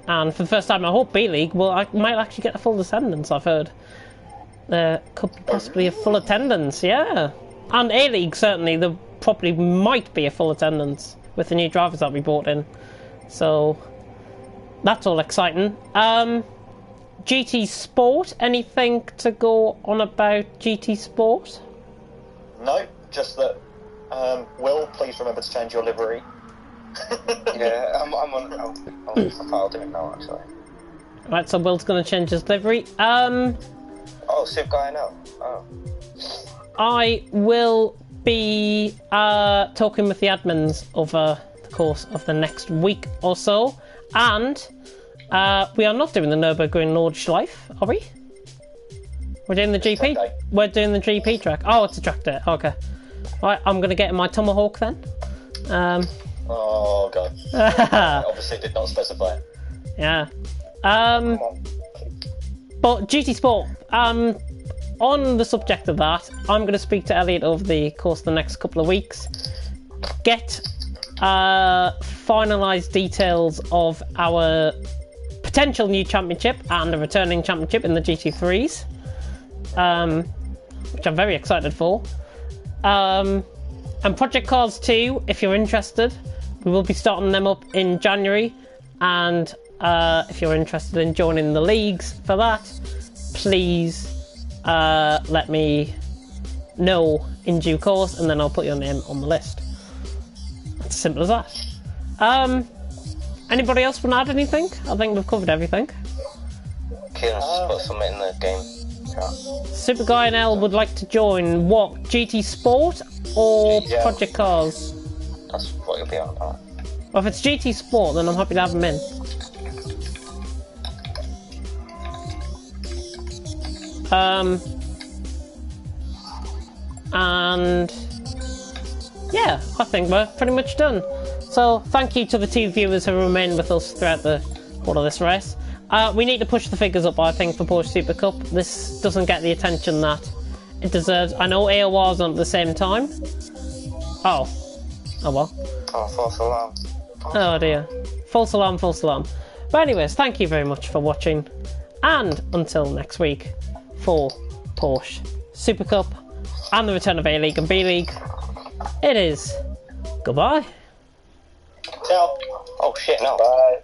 And for the first time, I hope B-League I might actually get a full attendance, I've heard. There could possibly a full attendance, yeah. And A-League, certainly, there probably might be a full attendance with the new drivers that we brought in. So, that's all exciting. GT Sport, anything to go on about GT Sport? No, just that, Will, please remember to change your livery. Yeah, I'll do it now, actually. Right, so Will's going to change his livery. Oh, Super Guy now. Oh. I will be talking with the admins over the course of the next week or so. And we are not doing the Nürburgring Nordschleife, are we? We're doing the GP. We're doing the GP track. Oh, it's a track day. Okay. Right, I'm going to get in my Tomahawk then. Oh, God. Obviously did not specify. Yeah. But GT Sport, on the subject of that, I'm going to speak to Elliot over the course of the next couple of weeks. Get finalised details of our potential new championship and a returning championship in the GT3s, which I'm very excited for. And Project Cars 2, if you're interested, we will be starting them up in January. And if you're interested in joining the leagues for that, please let me know in due course, and then I'll put your name on the list. It's as simple as that. Anybody else want to add anything? I think we've covered everything. Kieran's just put something in the game chat. Super Guy and L would like to join what? GT Sport or Yeah. Project Cars? That's what you'll be on about. Well, if it's GT Sport, then I'm happy to have them in. And yeah, I think we're pretty much done. So thank you to the 2 viewers who remained with us throughout the whole of this race. We need to push the figures up, I think, for Porsche Super Cup. This doesn't get the attention that it deserves. I know AOR's on at the same time. Oh well. Oh, false alarm. Oh dear. False alarm, false alarm. But anyways, thank you very much for watching. And until next week for Porsche Super Cup and the return of A-League and B-League, it is goodbye. Ciao. Oh shit, no. Bye.